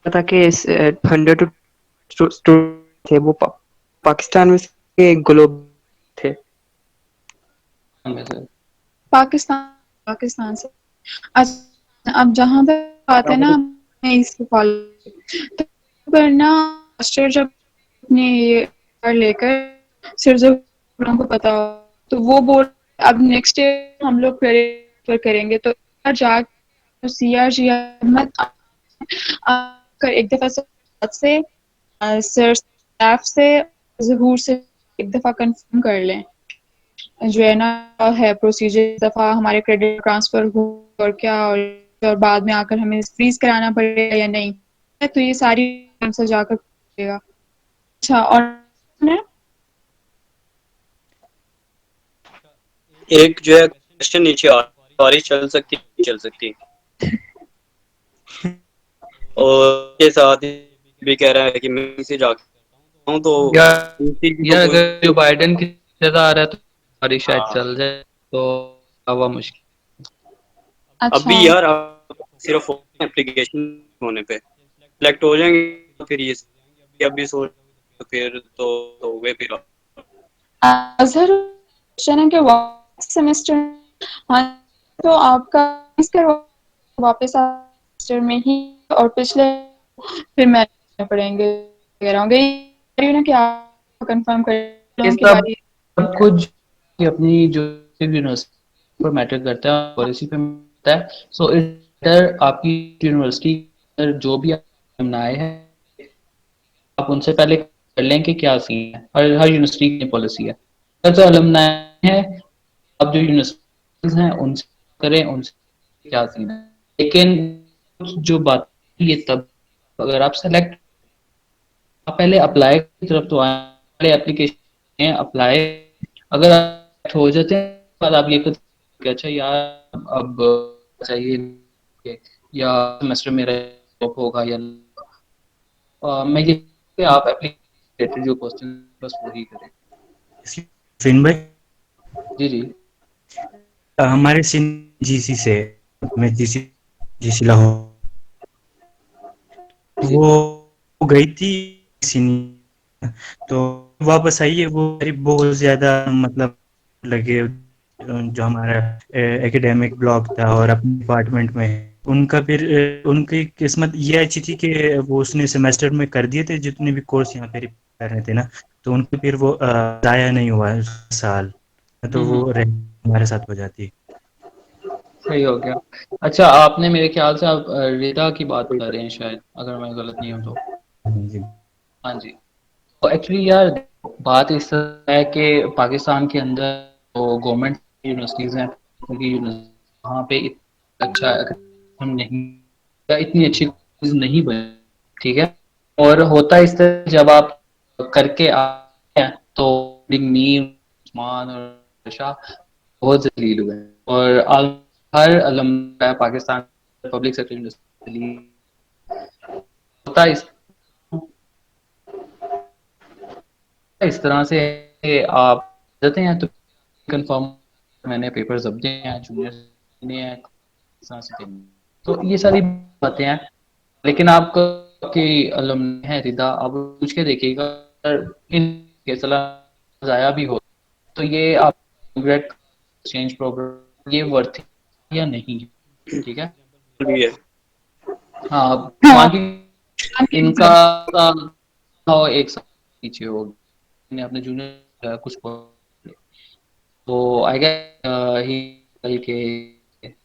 पता कि 100 स्टूडेंट थे वो पाकिस्तान में से ग्लोब थे। पाकिस्तान पाकिस्तान से, अच्छा अब जहाँ तक बात है ना इसके कॉलेज, तो पर ना मास्टर जब अपने ये लेकर सिर्फ जब लोगों को पता हो तो वो बोल अब नेक्स्ट ईयर हम लोग करेंगे, तो जाकर सीआरजी मत कर एक दफा से सर स्टाफ से ज़हूर से एक दफा कंफर्म कर लें जो है ना है प्रोसीजर, इस दफा हमारे क्रेडिट ट्रांसफर हो और क्या, और बाद में आकर हमें फ्रीज कराना पड़ेगा या नहीं, तो ये सारी आंसर जाकर पड़ेगा। अच्छा, और एक जो है क्वेश्चन नीचे आ रही, चल सकती नहीं चल सकती, और के साथ भी कह रहा है कि मैं इसे जाके हूँ तो यार अगर जो बाइडेन की ज्यादा आ रहा है तो हमारी शायद चल जाए, तो हवा मुश्किल। अच्छा अभी यार आप सिर्फ एप्लीकेशन होने पे सिलेक्ट हो जाएंगे तो फिर ये अभी सोच तो फिर तो वे फिर अजहर क्वेश्चन है कि सेमेस्टर, हाँ तो आपका इसका वापस सेमेस्टर में ही और पिछले फिर मैं पढ़ेंगे वगैरह होंगे ना कि आप कंफर्म कर ये लोगों की सब बारी। सब कुछ अपनी जो यूनिवर्सिटी पर मैटर करता है, पॉलिसी पे मिलता है। सो इधर आपकी यूनिवर्सिटी जो भी आए हैं आप उनसे पहले कर लें कि क्या सीन है, हर यूनिवर्सिटी की पॉलिसी है। अगर जो अलमनाई है आप जो यूनिवर्सिटीज हैं उनसे करें, उनसे क्या सीन है, लेकिन जो बात ये तब अगर आप सेलेक्ट आप पहले अप्लाई की तरफ तो आए, पहले एप्लीकेशन अप्लाई, अगर आप हो जाते हैं बाद आप ये कहते अच्छा यार अब चाहिए या सेमेस्टर मेरा होगा या मैं ये कि आप एप्लीकेशन जो क्वेश्चन बस वही करें। फिन भाई जी जी हमारे सिन जीसी से, मैं जीसी जीसी लाहौर, जी वो गई थी सीनी, तो वापस आई है वो बहुत ज्यादा मतलब लगे जो हमारा एकेडमिक ब्लॉक था और अपने डिपार्टमेंट में उनका फिर उनकी किस्मत ये अच्छी थी कि वो उसने सेमेस्टर में कर दिए थे जितने भी कोर्स यहाँ पे कर रहे थे ना, तो उनको फिर वो जाया नहीं हुआ उस साल, तो वो हमारे साथ हो जाती। सही हो गया। अच्छा आपने मेरे ख्याल से आप रिदा की बात कर रहे हैं शायद, अगर मैं गलत नहीं हूँ तो। जी हाँ जी, तो एक्चुअली यार बात इस तरह है कि पाकिस्तान के अंदर तो गवर्नमेंट यूनिवर्सिटीज़ हैं, क्योंकि वहाँ पे अच्छा हम नहीं या इतनी अच्छी चीज़ नहीं बनी, ठीक है, और होता है इस तरह जब आप करके आते हैं तो नीम उस्मान और शाह बहुत जलील हुए हैं, और हर अलम पाकिस्तान पब्लिक सेक्टर यूनिवर्सिटी होता है इस तरह से आप देते हैं तो कंफर्म मैंने पेपर जब दिए हैं जूनियर ने हैं इस तरह से देने। तो ये सारी बातें हैं। लेकिन आपकी अलुमनी है रिदा, आप पूछ के देखिएगा इन के सलाह आया भी हो तो ये आप ग्रेड एक्सचेंज प्रोग्राम ये वर्थ या नहीं है, ठीक है। भी है। हाँ हाँ, वहाँ की इनका साल एक साल पीछे हो मैंने अपने जूनियर कुछ तो आई गेस ही के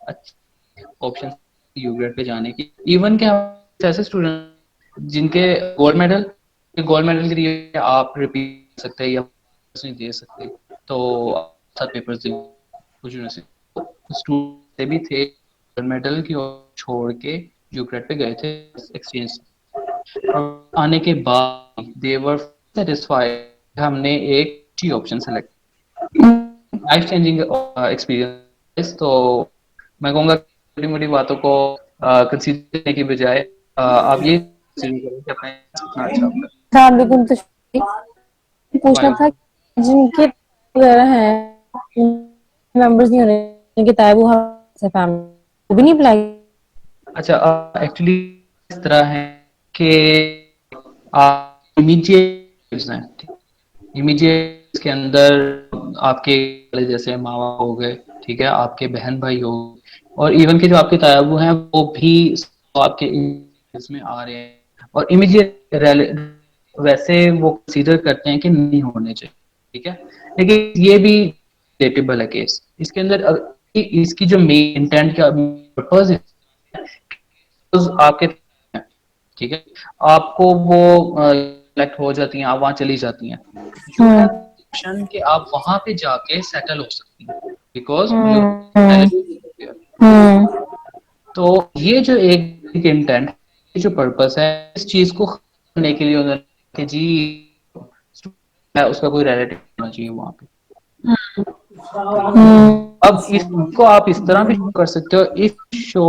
अच्छे ऑप्शन यू ग्रेड पे जाने की। इवन के हम ऐसे स्टूडेंट जिनके गोल्ड मेडल के लिए आप रिपीट कर सकते हैं या नहीं दे सकते, तो साथ पेपर्स दे कुछ यूनिवर्सिटी स्टूडेंट भी थे गोल्ड मेडल की ओर छोड़ के यू ग्रेड पे गए थे एक्सचेंज। और आने के बाद दे वर सेटिस्फाइड, हमने एक ही option select life changing experience. तो मैं कहूँगा छोटी मोटी बातों को कंसीडर करने की बजाय आप ये consider करें कि अपने कितना अच्छा होगा। हाँ बिल्कुल। तो पूछना था कि जिनके वगैरह हैं मेंबर्स नहीं होने जिनके तायब वो फैमिली वो भी नहीं अप्लाई। अच्छा एक्चुअली इस तरह है कि आप इमीडिएट इमीडिएट के अंदर आपके जैसे माँ बाप हो गए, ठीक है, आपके बहन भाई हो और इवन के जो आपके तायाबू हैं वो भी आपके इसमें आ रहे हैं और इमीडिएट वैसे वो कंसीडर करते हैं कि नहीं होने चाहिए, ठीक है। लेकिन ये भी डिबेटेबल है केस इसके अंदर इसकी जो मेन इंटेंट का पर्पज है आपके, ठीक है, आपको वो सिलेक्ट हो जाती हैं, आप वहां चली जाती हैं, यू हैव ऑप्शन कि आप वहां पे जाके सेटल हो सकती हैं बिकॉज यू तो ये जो एक इंटेंट जो पर्पस है इस चीज को करने के लिए उन्होंने कि जी है उसका कोई रिलेटिव होना चाहिए वहां पे। अब इसको आप इस तरह भी कर सकते हो इफ शो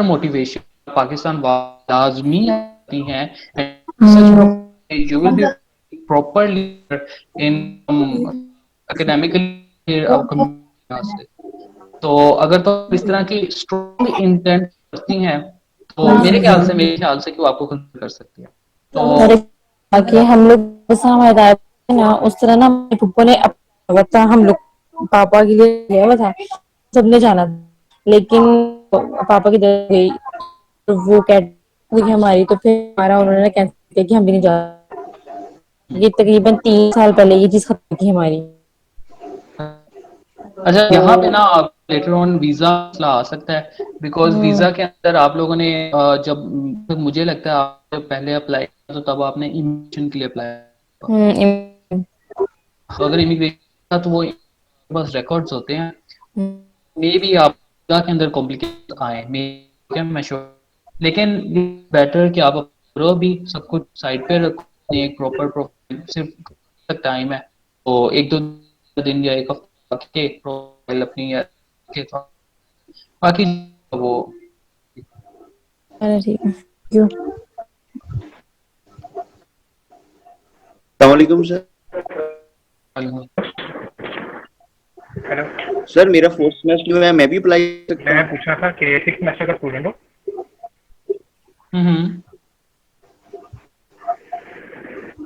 मोटिवेशन पाकिस्तान लाजमी आती हैं such you will be proper leader in academically से। तो अगर तो इस तरह की स्ट्रॉन्ग इंटेंट करती हैं तो मेरे ख्याल से कि वो आपको कंसिडर कर सकती है। तो ताकि हम लोग जैसा हमारे दादा थे ना उस तरह ना हमारे पप्पो ने अपना हम लोग पापा के लिए लिया हुआ था, सबने जाना था लेकिन पापा की जगह गई तो वो कैटेगरी हमारी तो फिर हमारा उन्होंने कैंसिल किया कि हम भी नहीं जा। ये तकरीबन 3 साल पहले ये चीज खत्म की हमारी। अच्छा यहाँ पे ना आप लेटर ऑन वीजा मसला आ सकता है बिकॉज वीजा के अंदर आप लोगों ने जब मुझे लगता है आप जब पहले अप्लाई तो तब आपने इमिग्रेशन के लिए अप्लाई, अगर इमिग्रेशन था तो वो बस रिकॉर्ड्स होते हैं मे बी आप वीजा के अंदर कॉम्प्लिकेट आए मैं श्योर, लेकिन बेटर कि आप करो भी सब कुछ साइड पे रखो एक प्रॉपर सिर्फ टाइम है तो एक दो दिन या एक हफ्ता के प्रोफाइल अपनी के बाकी वो ठीक है क्यों। अस्सलामुअलैकुम सर। हेलो सर मेरा 4th सेमेस्टर में है, मैं भी अप्लाई कर सकता मैं हूँ? पूछना था कि 6th सेमेस्टर का स्टूडेंट हो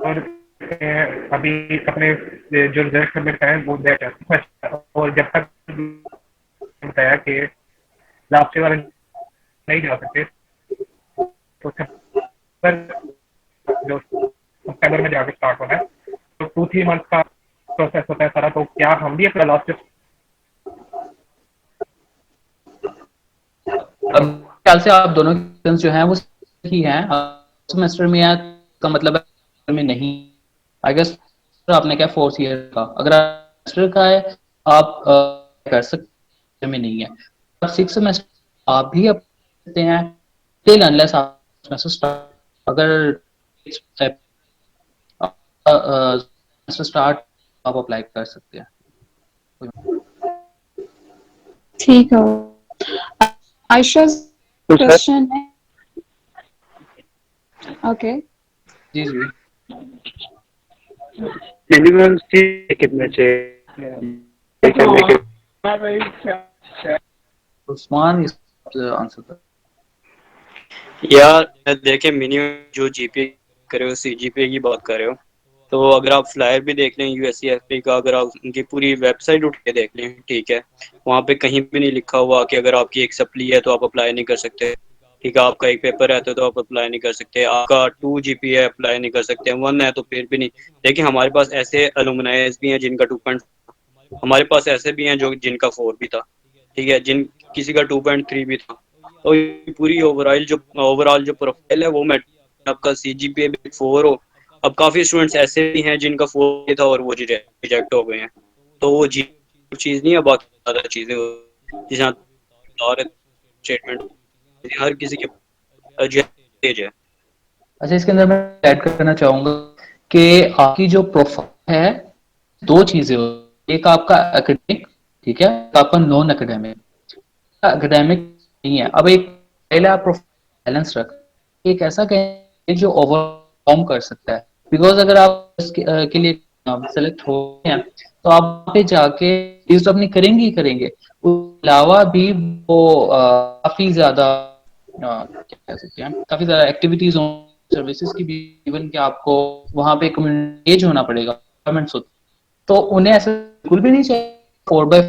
और अभी अपने जो रिजल्ट सबमिट करें वो दे और जब तक बताया कि लास्ट ईयर वाले नहीं जा सकते तो सितंबर जो सितंबर में जाके स्टार्ट होना है तो 2-3 मंथ का प्रोसेस होता है सारा। तो क्या हम भी अपना लास्ट अब ख्याल से आप दोनों क्वेश्चंस जो हैं वो ही हैं सेमेस्टर में या का मतलब है में नहीं आई गेस आपने क्या 4th ईयर का अगर सेमेस्टर का है आप कर सकते में नहीं है अब 6th सेमेस्टर आप भी कर सकते हैं टिल अनलेस आप सेमेस्टर स्टार्ट अगर सेमेस्टर स्टार्ट आप अप्लाई कर सकते हैं। ठीक है आयशा क्वेश्चन है ओके जी जी मिनिमम कितने चाहिए उस्मान आंसर कर। यार देखे मिनिमम जो जीपीए कर रहे हो, सीजीपीए की बात कर रहे हो, तो अगर आप फ्लायर भी देख लें यूएससीएफपी का, अगर आप उनकी पूरी वेबसाइट उठ के देख लें, ठीक है, वहाँ पे कहीं भी नहीं लिखा हुआ कि अगर आपकी एक सप्ली है तो आप अप्लाई नहीं कर सकते। ठीक है, आपका एक पेपर है तो आप अप्लाई नहीं कर सकते, आपका 2 GPA है अप्लाई नहीं कर सकते, 1 है तो फिर भी नहीं। देखिए हमारे पास ऐसे अलुमनाइज भी हैं जिनका 2, हमारे पास ऐसे भी हैं जो जिनका 4 भी था, ठीक है, जिन किसी का 2.3 भी था। तो ये पूरी ओवरऑल जो प्रोफाइल है वो मैं, आपका सीजीपीए भी 4 हो। अब काफी स्टूडेंट्स ऐसे भी हैं जिनका 4 था और वो रिजेक्ट हो गए हैं, तो वो चीज नहीं है, बाकी ज्यादा चीजें जैसे और स्टेटमेंट हर किसी के तेज है। अच्छा, इसके अंदर मैं ऐड करना चाहूंगा कि आपकी जो प्रोफाइल है, 2 चीजें हो, एक आपका एकेडमिक, ठीक है, आपका नॉन एकेडमिक। एकेडमिक नहीं है, अब एक पहले आप प्रोफाइल बैलेंस रख, एक ऐसा कैंडिडेट जो ओवरकम कर सकता है, बिकॉज अगर आप के लिए सेलेक्ट हो हैं तो आप वहाँ पे जाके यूज अपनी करेंगे ही करेंगे, उसके अलावा भी वो काफी ज्यादा क्या कह सकते हैं, काफी ज्यादा एक्टिविटीज हो, सर्विसेज की भी, इवन कि आपको वहाँ पे कम्युनिकेट होना पड़ेगा गवर्नमेंट से, तो उन्हें ऐसा बिल्कुल भी नहीं चाहिए 4/4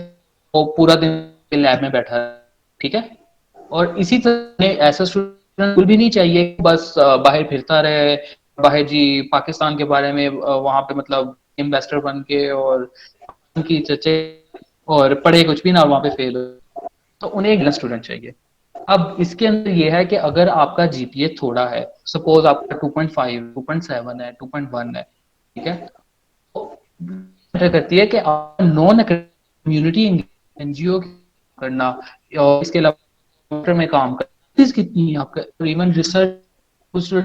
वो पूरा दिन लैब में बैठा है, ठीक है। और इसी तरह ऐसा स्टूडेंट बिल्कुल भी नहीं चाहिए कि बस बाहर फिरता रहे, बाहर जी पाकिस्तान के बारे में वहाँ पे मतलब इन्वेस्टर बन के और उनकी चर्चे और पढ़े कुछ भी ना और वहाँ पे फेल हो, तो उन्हें एक स्टूडेंट चाहिए। अब इसके अंदर ये है कि अगर आपका जीपीए थोड़ा है, सपोज आपका 2.5 2.7 है, 2.1 है, ठीक है, तो मैटर करती है कि आप नॉन कम्युनिटी एनजीओ करना और इसके अलावा में काम करना कितनी है आपका, इवन रिसर्च उसके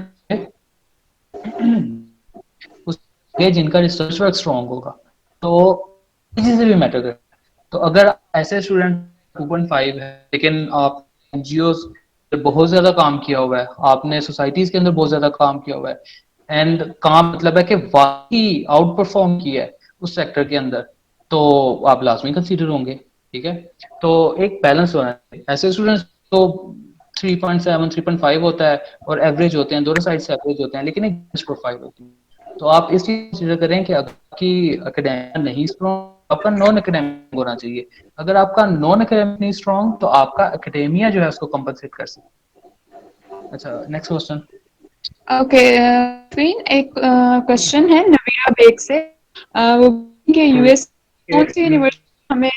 जिनका रिसर्च वर्क स्ट्रॉन्ग होगा, तो इसी से भी मैटर करता है। तो अगर ऐसे स्टूडेंट 2.5 है लेकिन आप एनजीओ बहुत ज्यादा काम किया हुआ है, आपने सोसाइटीज के अंदर बहुत ज्यादा काम किया हुआ है, एंड काम मतलब है कि वाकई आउट परफॉर्म किया है उस सेक्टर के अंदर, तो आप लाजमी कंसीडर होंगे, ठीक है। तो एक बैलेंस होना है, ऐसे स्टूडेंट्स तो 3.7 3.5 होता है और एवरेज होते हैं, दोनों साइड से एवरेज होते हैं, लेकिन एक प्रोफाइल होती है। तो आप इस चीज कंसीडर करें कि आपकी एकेडमिक नहीं स्ट्रॉन्ग, आपका नॉन एकेडमिक होना चाहिए। अगर आपका नॉन एकेडमिक नहीं स्ट्रॉन्ग तो आपका एकेडेमिया जो है उसको कंपनसेट कर सकते। अच्छा, नेक्स्ट क्वेश्चन। ओके, एक क्वेश्चन है नवीरा बेग से, वो कि यूएस कौन सी यूनिवर्सिटी हमें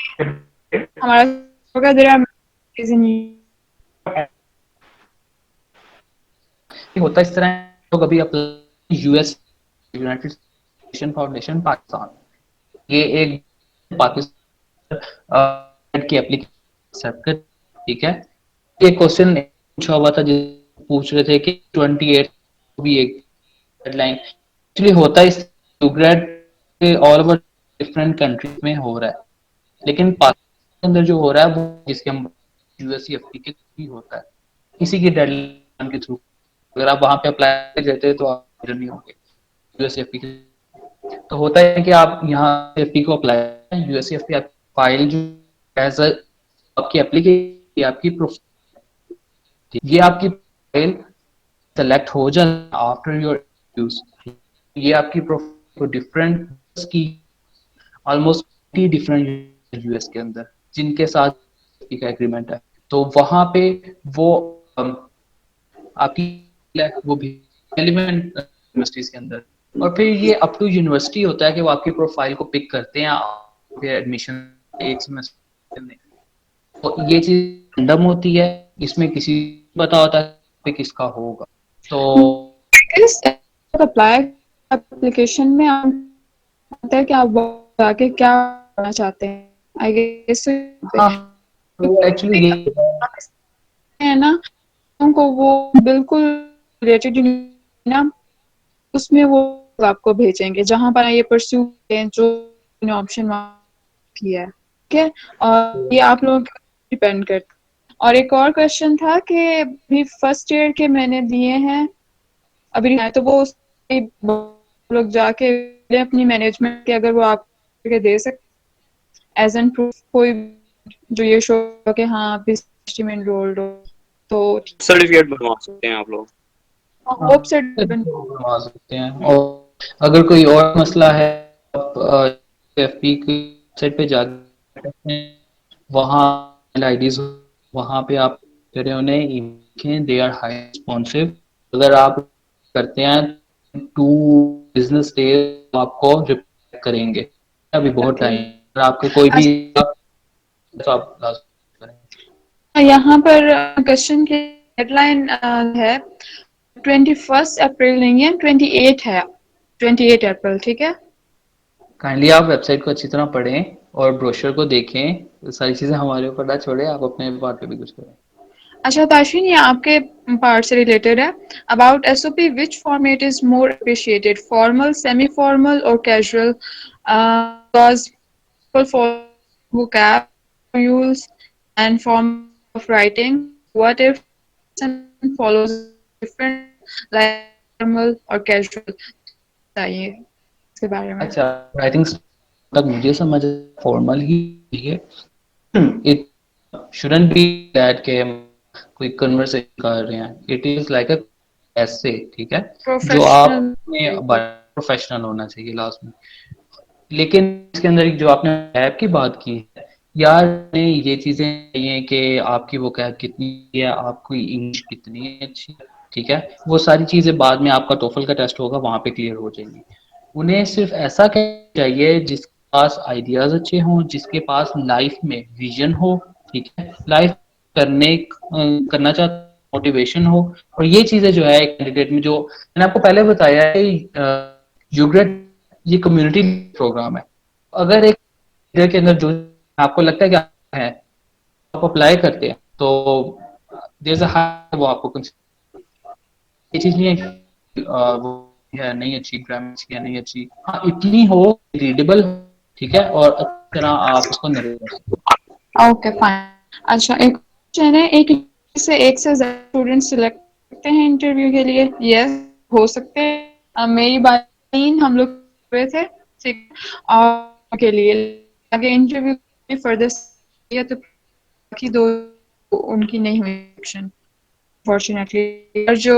हमारा होगा होता इस तरह तो कभी आप US United nation foundation Pakistan, ये एक पाकिस्तान की एप्लीकेशन, ठीक है। ये क्वेश्चन पूछा हुआ था, पूछ रहे थे कि 28 भी एक डेडलाइन एक्चुअली होता है इस grade all over different countries में हो रहा है, लेकिन पाकिस्तान के अंदर जो हो रहा है वो जिसके हम यूएससीएफपी के थ्रू होता है, इसी की डेडलाइन के थ्रू। अगर आप वहां पे अप्लाई करते तो आप नहीं होंगे यूएससीएफपी के। तो होता है कि आप यहाँ एफपी को अप्लाई, यूएससीएफपी आप फाइल जो एज आपकी एप्लीकेशन, आपकी प्रोफाइल, ये आपकी फाइल सेलेक्ट हो जाए आफ्टर योर यूज, ये आपकी प्रोफाइल को डिफरेंट की ऑलमोस्ट डिफरेंट यूएस के अंदर जिनके साथ का एग्रीमेंट है, तो वहां पे वो आपकी वो भी एलिमेंट यूनिवर्सिटीज के अंदर, और फिर ये अप टू यूनिवर्सिटी होता है कि वो आपकी प्रोफाइल को पिक करते हैं फिर एडमिशन एक सेमेस्टर में। तो ये चीज रैंडम होती है, इसमें किसी पता होता है किसका होगा। तो अप्लाई एप्लीकेशन में आता है कि आप आगे क्या करना चाहते हैं, आई गेस एक्चुअली ये है ना, उनको वो बिल्कुल रिलेटेड ना, उसमें वो आपको भेजेंगे जहां पर ये परस्यू जो ऑप्शन किया है, ठीक है, और ये आप लोगों के डिपेंड करता है। और एक और क्वेश्चन था कि अभी फर्स्ट ईयर के मैंने दिए हैं अभी, तो वो लोग जाके अपनी मैनेजमेंट के अगर वो आपके दे सकते एज एन प्रूफ कोई जो ये शो कि हाँ आप इस यूनिवर्सिटी में इनरोल्ड हो तो सर्टिफिकेट बनवा सकते हैं आप लोग। होप से बनवा सकते हैं। और अगर कोई और मसला है आप एफपी की वेबसाइट पे जाके वहाँ आईडीज वहाँ पे आप करें उन्हें email, they are high responsive. अगर आप करते हैं 2 बिजनेस डेज आपको रिप्लाई करेंगे। अभी बहुत टाइम, अगर आपको कोई भी तो आप लास्ट करें। यहाँ पर क्वेश्चन की डेडलाइन है 21 अप्रैल नहीं है, 28 है, 28 अप्रैल, ठीक है। काइंडली आप वेबसाइट को अच्छी तरह पढ़ें और ब्रोशर को देखें, सारी चीजें हमारे ऊपर ना छोड़े, आप अपने पार्ट पे भी कुछ करें। अच्छा ताशवीन, ये आपके पार्ट से रिलेटेड है। About SOP which format is more appreciated, formal, semi formal और casual? Because for vocab use and form of writing, what if person follows different like formal or casual? चाहिए इसके बारे में। अच्छा, राइटिंग तक मुझे समझ फॉर्मल ही है। इट शुडंट बी दैट के हम कोई कन्वर्सेशन कर रहे हैं, इट इज लाइक अ ऐसे, ठीक है, जो आपने प्रोफेशनल होना चाहिए लास्ट में। लेकिन इसके अंदर जो आपने ऐप की बात की है यार, ने ये चीजें चाहिए कि आपकी वो कैब कितनी है, आपकी इंग्लिश कितनी अच्छी है, ठीक है, वो सारी चीजें बाद में आपका टोफल का टेस्ट होगा वहां पे क्लियर हो जाएंगी। उन्हें सिर्फ ऐसा चाहिए जिसके पास आइडियाज अच्छे हों, जिसके पास लाइफ में विजन हो, ठीक है, लाइफ करना चाहता, मोटिवेशन हो। और ये चीजें जो है कैंडिडेट में, जो मैंने आपको पहले बताया है, यूग्रेड ये कम्युनिटी प्रोग्राम है। अगर एक के अंदर जो आपको लगता है कि है, आप अप्लाई करते हैं तो देयर अ हाई, वो आपको ये चीज नहीं है वो है नहीं अच्छी, ग्रामर की है नहीं अच्छी, हाँ इतनी हो रीडेबल, ठीक है, और अच्छी तरह आप उसको नरेट कर सकते। Okay fine. अच्छा, एक क्वेश्चन है, एक से ज्यादा स्टूडेंट सिलेक्ट करते हैं इंटरव्यू के लिए? यस, हो सकते हैं। मेरी बात 3 हम लोग हुए थे, ठीक, और के लिए आगे इंटरव्यू फर्दर तो बाकी 2 उनकी नहीं हुई सिलेक्शन फॉर्चुनेटली। और जो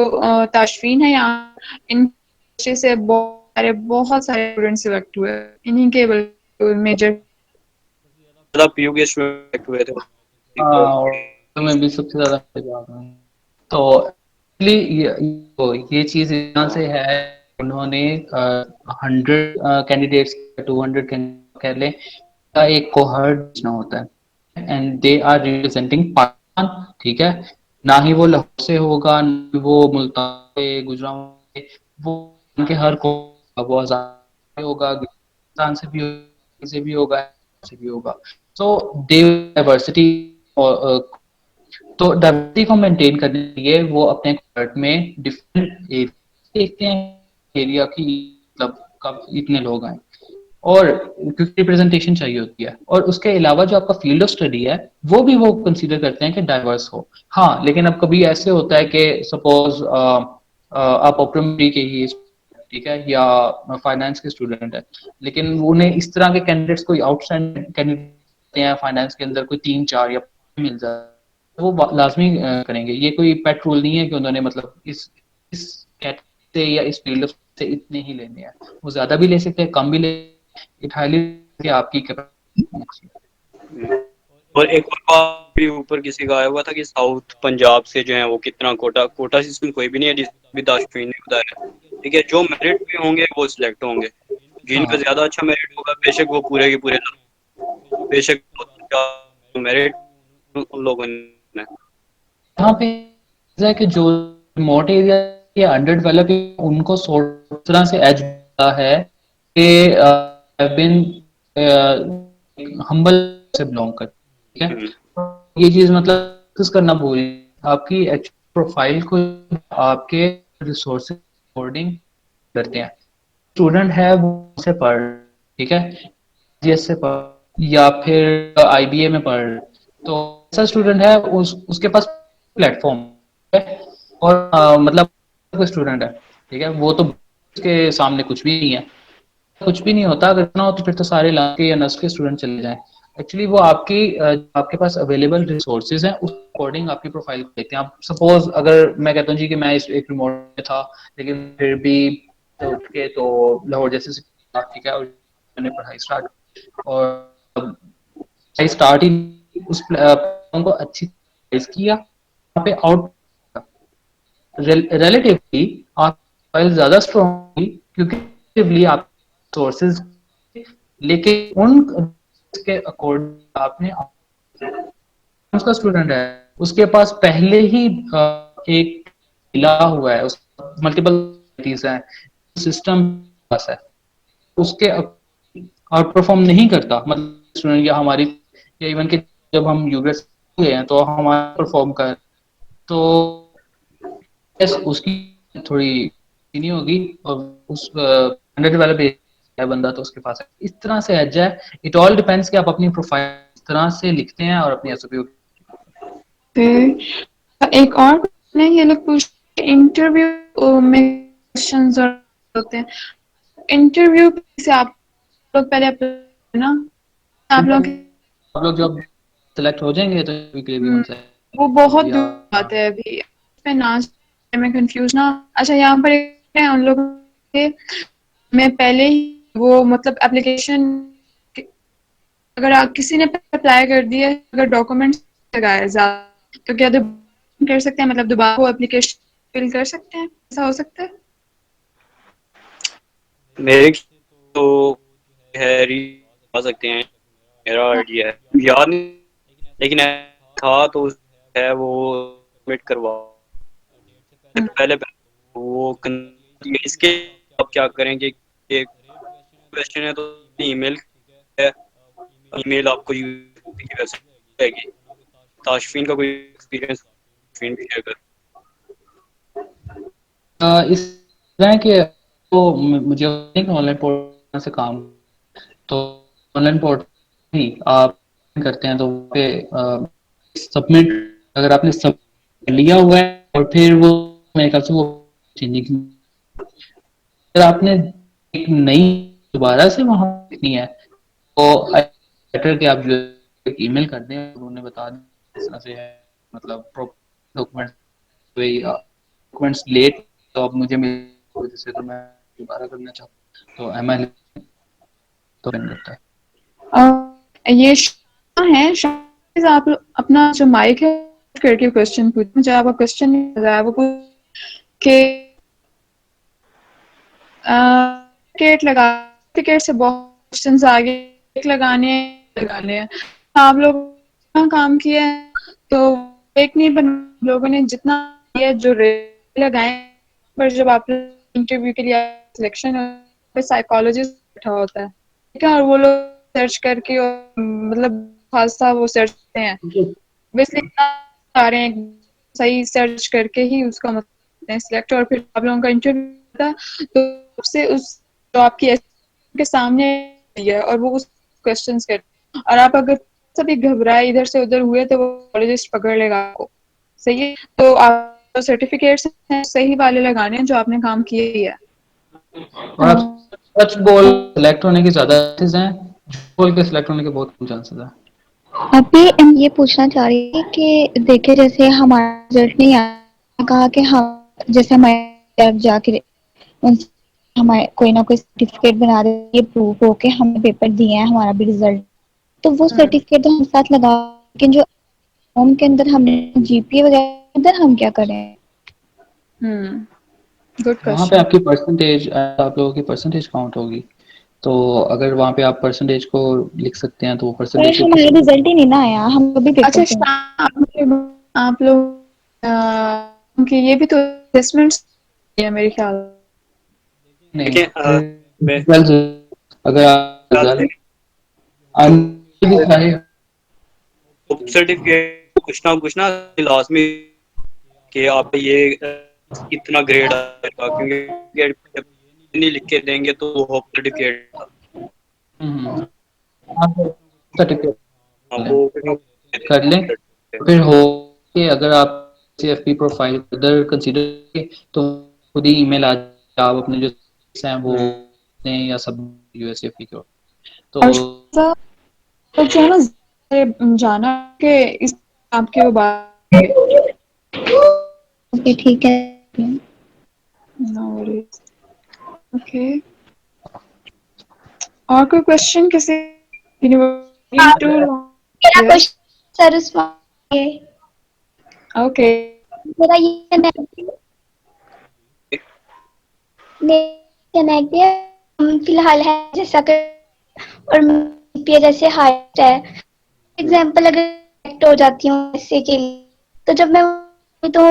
ताशफीन है यहाँ, इन से बहुत सारे स्टूडेंट सिलेक्ट हुए, इन्हीं के मेजर पीयू के स्टूडेंट हुए थे। तो मैं भी सबसे ज्यादा तो ये चीज यहाँ से है, उन्होंने 100 कैंडिडेट्स 200 कह लें का एक कोहर्ट भेजना होता है, and they are representing Pakistan, ठीक है, ना ही वो लाहौर से होगा, ना वो मुल्तान से, गुजरात से, वो उनके हर को वो आजाद होगा, पाकिस्तान से भी होगा, से भी होगा। सो डाइवर्सिटी, तो डाइवर्सिटी को मेंटेन करने के लिए वो अपने कोहर्ट में डिफरेंट एरिया देखते हैं, एरिया की मतलब कब इतने लोग आए, और क्योंकि रिप्रेजेंटेशन चाहिए होती है, और उसके अलावा जो आपका फील्ड ऑफ स्टडी है वो भी वो कंसीडर करते हैं कि डाइवर्स हो। हाँ, लेकिन अब कभी ऐसे होता है कि सपोज आप ऑप्टोमेट्री के ही, ठीक है, या फाइनेंस के स्टूडेंट है, लेकिन उन्हें इस तरह के कैंडिडेट्स कोई आउटस्टैंडिंग कैंडिडेट हैं फाइनेंस के अंदर, कोई 3-4 या मिल जाए, वो लाजमी करेंगे। ये कोई पेट रूल नहीं है कि उन्होंने मतलब इस कैटेगरी से या इस फील्ड से इतने ही लेने हैं, वो ज्यादा भी ले सकते हैं, कम भी ले, इट हाईली आपकी कैपेसिटी। और एक और बात भी ऊपर किसी का आया हुआ था कि साउथ पंजाब से जो है वो कितना कोटा सिस्टम कोई भी नहीं है, जिसमें दाशफीन ने बताया, ठीक है, जो मेरिट पे होंगे वो सिलेक्ट होंगे, जिनका ज्यादा अच्छा मेरिट होगा बेशक वो पूरे के पूरे, बेशक मेरिट उन लोगों ने। यहाँ पे है कि जो रिमोट एरिया या अंडर डेवलप, उनको सोच तरह से एज है कि बिन हम्बल से बिलोंग कर, ठीक है, ये चीज मतलब डिस्कस करना भूल, आपकी एक्चुअल प्रोफाइल को आपके रिसोर्सेज अकॉर्डिंग करते हैं। स्टूडेंट है वो से पढ़, ठीक है, जीएस से पढ़ या फिर आईबीए में पढ़, तो ऐसा स्टूडेंट है उसके पास प्लेटफॉर्म है, और मतलब कोई स्टूडेंट है, ठीक है, वो तो उसके सामने कुछ भी नहीं है, कुछ भी नहीं होता। अगर इतना हो तो फिर तो सारे लाके या नर्स के स्टूडेंट चले जाएं। एक्चुअली वो आपके पास अवेलेबल रिसोर्सेज हैं, अकॉर्डिंग आपकी प्रोफाइल को देखते हैं। आप सपोज अगर मैं कहता हूँ जी कि मैं इस एक रिमोट में था, लेकिन फिर भी तो उठ के तो लाहौर जैसे ठीक है, और मैंने पढ़ाई स्टार्ट, और पढ़ाई स्टार्ट ही उस प्लेटफॉर्म को अच्छी किया, वहाँ पे आउट रिलेटिवली आप प्रोफाइल ज्यादा स्ट्रॉन्ग होगी, क्योंकि रिलेटिवली आप सोर्सेज लेकिन उन के अकॉर्डिंग आपने उसका स्टूडेंट है, उसके पास पहले ही एक मिला हुआ है, उस मल्टीपल है, सिस्टम पास है, उसके आउट परफॉर्म नहीं करता, मतलब स्टूडेंट या हमारी, या इवन के जब हम यूएस गए हैं तो हमारा परफॉर्म कर, तो यस उसकी थोड़ी नहीं होगी, और उस अंडर डेवलप है बंदा तो उसके पास है। इस तरह से एज है, इट ऑल डिपेंड्स कि आप अपनी प्रोफाइल इस तरह से लिखते हैं और अपनी एसओपी। एक और क्वेश्चन है, ये लोग पूछते हैं इंटरव्यू में क्वेश्चंस होते हैं, इंटरव्यू से आप लोग पहले ना आप लोग जब सेलेक्ट हो जाएंगे तो के लिए भी उनसे वो बहुत दूर बात है अभी मैं नाच में कंफ्यूज ना। अच्छा यहाँ पर है उन लोगों के, मैं पहले ही वो मतलब एप्लीकेशन, अगर आप किसी ने अप्लाई कर दिया, अगर डॉक्यूमेंट्स लगाए ज्यादा, तो क्या कर सकते हैं, मतलब दोबारा वो एप्लीकेशन फिल कर सकते हैं, ऐसा हो सकता है? मेरे तो है आ सकते हैं, मेरा आइडिया है, याद नहीं, लेकिन था तो है वो सबमिट करवा पहले वो इसके आप क्या करेंगे, एक क्वेश्चन है तो ईमेल है, ईमेल आपको यूपी की वेबसाइट आएगी। ताशफीन का कोई एक्सपीरियंस ताशफीन भी शेयर कर। इस तरह के तो मुझे ऑनलाइन पोर्टल से काम, तो ऑनलाइन पोर्टल ही आप करते हैं तो पे सबमिट, अगर आपने सब लिया हुआ है और फिर वो मेरे ख्याल से वो चेंजिंग, अगर आपने एक नई दोबारा से वहां लिखनी है तो बेटर कि आप जो ईमेल कर दें, उन्होंने बता दें इस तरह से है, मतलब डॉक्यूमेंट्स लेट, तो आप मुझे मेरी वजह से तो मैं दोबारा करना चाहता, तो एम आई तो बन जाता है। ये है आप अपना जो माइक है करके क्वेश्चन पूछ, मुझे आपका क्वेश्चन नहीं लगा है, वो के टिकट लगा, टिकट से बहुत क्वेश्चन आगे लगाने हैं, आप लोग काम किया है तो एक नहीं बन लोगों ने जितना किया जो लगाए, पर जब आप इंटरव्यू के लिए सिलेक्शन साइकोलॉजिस्ट बैठा होता है, ठीक है, और वो लोग सर्च करके मतलब खासा वो सर्च करते हैं, वैसे आ रहे हैं सही सर्च करके ही उसका मतलब सिलेक्ट, और फिर आप लोगों का इंटरव्यू होता तो उससे उस जो आपकी के सामने है और वो उस क्वेश्चंस करते, और आप अगर सभी घबराए इधर से उधर हुए तो वो कॉलेजिस्ट पकड़ लेगा आपको, सही है, तो आप सर्टिफिकेट्स सही वाले लगाने हैं जो आपने काम किए ही है। और आप सच बोल सिलेक्ट होने के ज्यादा चांसेस हैं, झूठ बोल के सिलेक्ट होने के बहुत कम चांसेस हैं। अभी हम ये पूछना चाह रही थी कि देखिए जैसे हमारा रिजल्ट नहीं आया, कहा कि हम जैसे हमारे जाके उनसे हमारे कोई ना कोई सर्टिफिकेट बना दे, ये प्रूफ हो के हमने पेपर दिए हैं, हमारा भी रिजल्ट, तो वो सर्टिफिकेट तो हम साथ लगा, लेकिन जो फॉर्म के अंदर हमने जीपीए वगैरह अंदर हम क्या करें? Good question. वहाँ पे आपकी परसेंटेज, आप लोगों की परसेंटेज काउंट होगी, तो अगर वहाँ पे आप परसेंटेज को लिख सकते हैं तो वो परसेंटेज हमारा रिजल्ट ही नहीं ना आया, हम अभी पेपर। अच्छा आप लोग कि ये भी तो असेसमेंट्स है मेरे ख्याल नहीं, अगर आप कुछ ना लाजमी कि आप ये इतना ग्रेड आएगा, क्योंकि नहीं लिख के देंगे तो होप सर्टिफिकेट कर लें, फिर हो कि अगर आप सीएफपी प्रोफाइल अदर कंसीडर तो खुद ही ईमेल आ जाए, आप अपने जो हैं वो दें या सब यूएसएफपी को, तो जाना के इस आपके वो बात ओके ठीक है। No worries. ओके, और कोई क्वेश्चन किसी यूनिवर्सिटी मेरा यस क्वेश्चन सर उसमें ओके मेरा ये कहना है कि हम फिलहाल है जैसा कर और पे जैसे हाइट है एग्जाम्पल अगर select हो जाती हूँ ऐसे के लिए तो जब मैं तो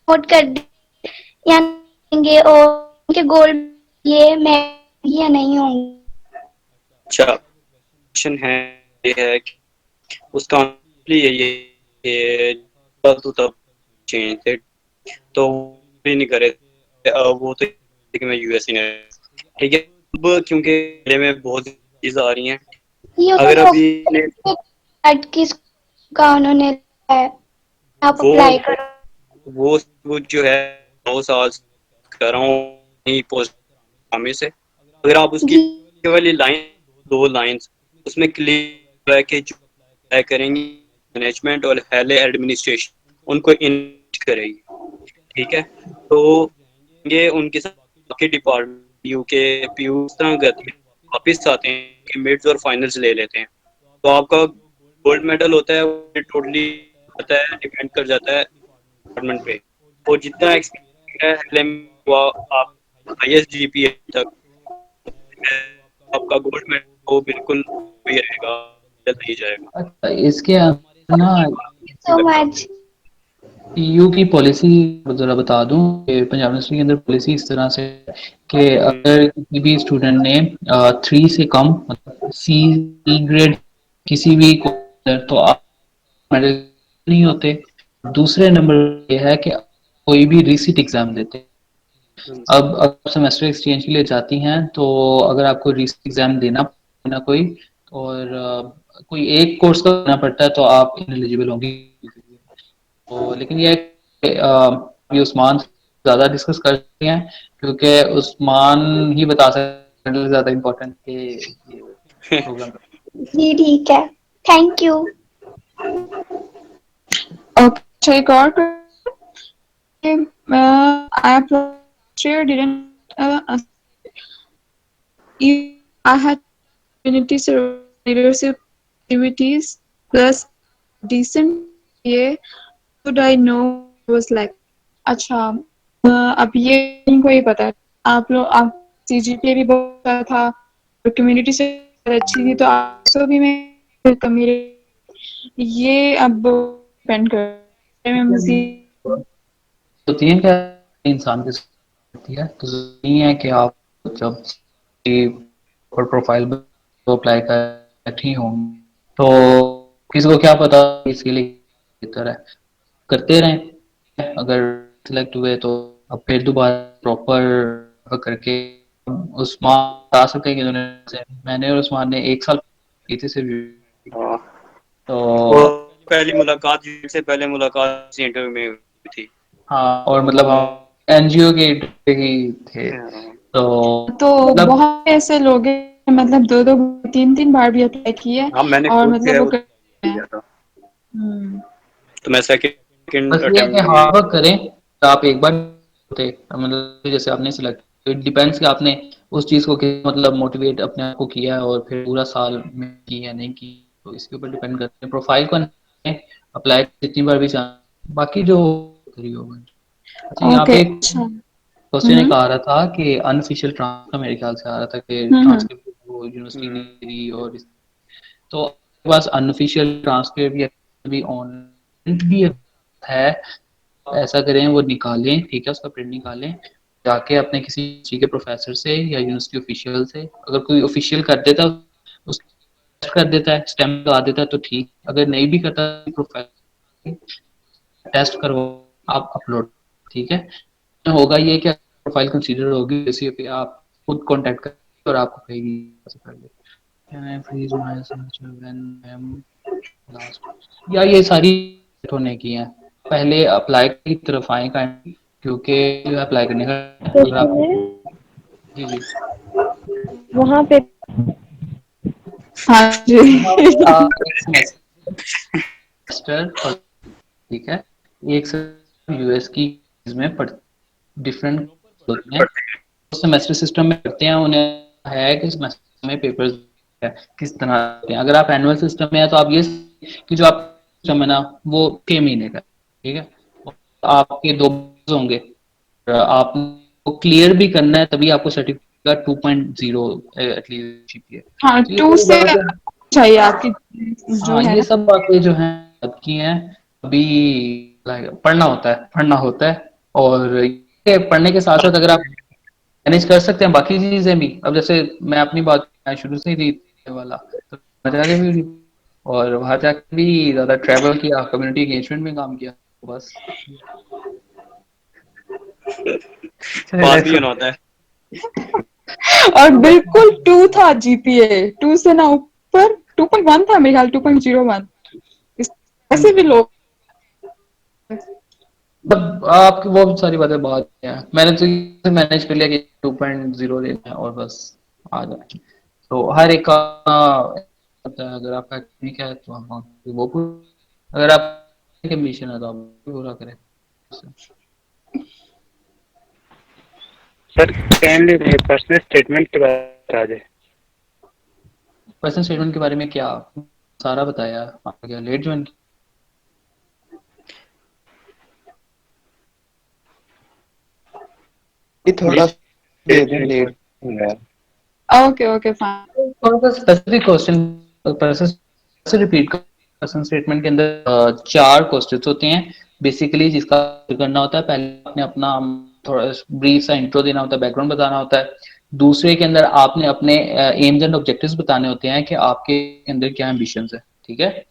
नोट कर या देंगे और उनके गोल ये मैं या नहीं होंगे। अच्छा, क्वेश्चन है ये है कि उसका आंसर यही है कि तो तब चेंज थे तो भी नहीं करे वो तो कि मैं यूएसए ने ठीक है। अब क्योंकि इंडिया में बहुत चीज़ आ रही हैं ये अगर तो अभी ने एड किस का उन्होंने है आप वो अप्लाई करो। वो जो है 9 साल कर रहा हूँ नहीं पोस्ट आर्मी से अगर आप उसकी जी वाली लाइन 2 लाइंस उसमें क्लियर है कि जो अप्लाई करेंगी मैनेजमेंट और पहले एडमिनिस्ट्रेशन उनको इन्वेस्ट करेगी ठीक है। तो ये उनके साथ बाकी डिपार्टमेंट यूके पीयू इस तरह करते हैं वापस आते हैं कि मिड्स और फाइनल्स ले लेते हैं तो आपका गोल्ड मेडल होता है वो टोटली होता है डिपेंड कर जाता है डिपार्टमेंट पे और जितना एक्सपीरियंस है LM हुआ आप हाईएस्ट जीपीए तक आपका गोल्ड मेडल वो बिल्कुल वही रहेगा जल्द नहीं जाएगा। अच्छा, इसके अंदर ना सो मच। पीयू की पॉलिसी जरा बता दूं कि पंजाब यूनिवर्सिटी के अंदर पॉलिसी इस तरह से है कि अगर किसी भी स्टूडेंट ने 3 से कम मतलब सी ग्रेड किसी भी तो आप मेडल नहीं होते। दूसरे नंबर ये है कि कोई भी रीसीट एग्जाम देते हैं। अब अगर सेमेस्टर एक्सचेंज के लिए जाती हैं तो अगर आपको रीसीट एग्जाम देना ना कोई और कोई एक कोर्स का देना पड़ता है तो आप इनएलिजिबल होंगे। तो लेकिन ये है कि, अभी उस्मान ज़्यादा डिस्कस कर सकते हैं क्योंकि उस्मान ही बता सकते हैं ज़्यादा इम्पोर्टेंट कि ये प्रोग्राम। जी ठीक है थैंक यू। ओके एक और I applied last year didn't I had community service leadership activities plus decent ये should I know was like अच्छा अब ये इनको ही पता है आप लोग आप CGPA भी बहुत अच्छा था और कम्युनिटी से अच्छी थी तो आपसे भी मैं मेरे ये अब डिपेंड कर मैं मज़ीद होती है क्या इंसान के साथ होती है तो जरूरी नहीं है कि आप जब और प्रोफाइल तो अप्लाई कर ही होंगे तो किसी को क्या पता इसके लिए बेहतर है करते रहें अगर सिलेक्ट हुए तो अब फिर दोबारा प्रॉपर करके उस्मान बता सकते हैं कि उन्होंने मैंने और उस्मान ने 1 साल की थी सिर्फ हाँ तो वो पहली मुलाकात से पहले मुलाकात इंटरव्यू में हुई थी। हाँ और मतलब हम एनजीओ के इंटरव्यू ही थे तो मतलब बहुत ऐसे लोग हैं मतलब 2-2 3-3 बार भी अप्लाई किए हाँ मैंने और खुद जो है मतलब वो वो कर किया था हम्म तो मैं सेकंड बस ये है अटेम्प्ट कि में हार्ड वर्क करें तो आप एक बार होते मतलब जैसे आपने सिलेक्ट इट डिपेंड्स कि आपने उस चीज़ को मतलब मोटिवेट अपने आप को किया है और फिर पूरा साल में की या नहीं की तो इसके ऊपर डिपेंड करते हैं प्रोफाइल को अप्लाई जितनी बार भी चाहें बाकी जो करिए होगा। अच्छा यहाँ ओके पे एक अच्छा क्वेश्चन एक आ रहा था कि अनऑफिशियल ट्रांसफर मेरे ख्याल से आ रहा था कि हम्म ट्रांसक्रिप्ट वो यूनिवर्सिटी ने दी और तो आपके पास अनऑफिशियल ट्रांसक्रिप्ट या भी ऑनलाइन भी है ऐसा करें वो निकालें ठीक है उसका प्रिंट निकालें जाके अपने किसी यूनिवर्सिटी के प्रोफेसर से या यूनिवर्सिटी ऑफिशियल से अगर कोई ऑफिशियल कर देता उस कर देता है स्टैम्प लगा देता है तो ठीक अगर नहीं भी करता प्रोफेसर टेस्ट करवा आप अपलोड ठीक है तो होगा ये कि प्रोफाइल कंसीडर होगी इसी पे आप खुद कांटेक्ट कर और आपको कहेगी ऐसे कर ले Can I freeze my signature when I'm last या ये सारी होने की हैं पहले अप्लाई की तरफ आए क्योंकि जो अप्लाई करने का अगर आप जी जी वहाँ पे हाँ जी आप एक सेमेस्टर ठीक है एक से यूएस की में पढ़ डिफरेंट होते हैं, सेमेस्टर सिस्टम में पढ़ते हैं, उन्हें है कि सेमेस्टर में पेपर्स है किस तरह होते हैं। अगर आप एनुअल सिस्टम में है तो आप ये कि जो आप सिस्टम है ना वो 6 महीने का, ठीक है, आपके 2 होंगे, आपको क्लियर भी करना है तभी आपको सर्टिफिकेट 2.0 एटलीस्ट जीपीए। हाँ, तो ये 2 कोई से बात है। चाहिए आपकी जो हाँ, है। ये सब बातें जो हैं आपकी हैं, अभी पढ़ना होता है और ये पढ़ने के साथ साथ अगर आप मैनेज कर सकते हैं बाकी चीजें भी, अब जैसे मैं अपनी बात मैं शुरू से ही थी वाला, तो वहाँ जाके भी और वहाँ जाके भी ज्यादा ट्रैवल किया, कम्युनिटी एंगेजमेंट में काम किया, तो बस। बात भी होता है। और बिल्कुल 2 था जीपीए, 2 से ना ऊपर 2.1 था मेरे ख्याल, 2.01। ऐसे भी लोग मतलब आपकी वो सारी बातें बात है, मैंने तो मैनेज कर लिया कि 2.0 लेना है और बस आ जाए। तो हर एक का अगर आपका ठीक है तो हम वो अगर आप मिशन है तो आप पूरा करें। सर काइंडली पर्सनल स्टेटमेंट के बारे में बता दें। पर्सनल स्टेटमेंट के बारे में क्या सारा बताया, आपने क्या लेट ज्वाइन थोड़ा दे दें late. Okay okay fine. Specific question person repeat person statement के अंदर 4 क्वेश्चंस होते हैं बेसिकली, जिसका करना होता है। पहले आपने अपना थोड़ा ब्रीफ सा इंट्रो देना होता है, बैकग्राउंड बताना होता है। दूसरे के अंदर आपने अपने एम्स एंड ऑब्जेक्टिव्स बताने होते हैं कि आपके अंदर क्या एम्बिशंस है, ठीक है।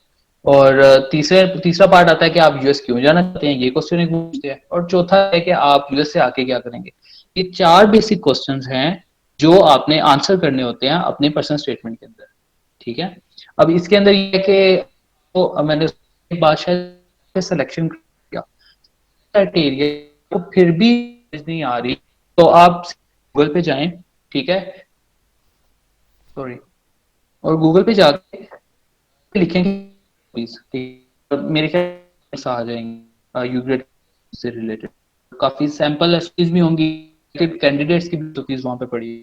और तीसरा पार्ट आता है कि आप यूएस क्यों जाना चाहते हैं, ये क्वेश्चन पूछते हैं। और चौथा है कि आप यूएस से आके क्या करेंगे। ये 4 बेसिक क्वेश्चंस हैं जो आपने आंसर करने होते हैं अपने पर्सनल स्टेटमेंट के अंदर, ठीक है। अब इसके अंदर ये कि तो मैंने एक बात शायद सिलेक्शन किया क्राइटेरिया को फिर भी नहीं आ रही, तो आप गूगल पे जाएं, ठीक है, सॉरी, और गूगल पे जाके लिखेंगे प्लीज, मेरे ख्याल आ जाएंगे यूग्रेड से रिलेटेड। काफी सैंपल एसपीज भी होंगी, कैंडिडेट्स की भी फीस वहां पे पड़ी,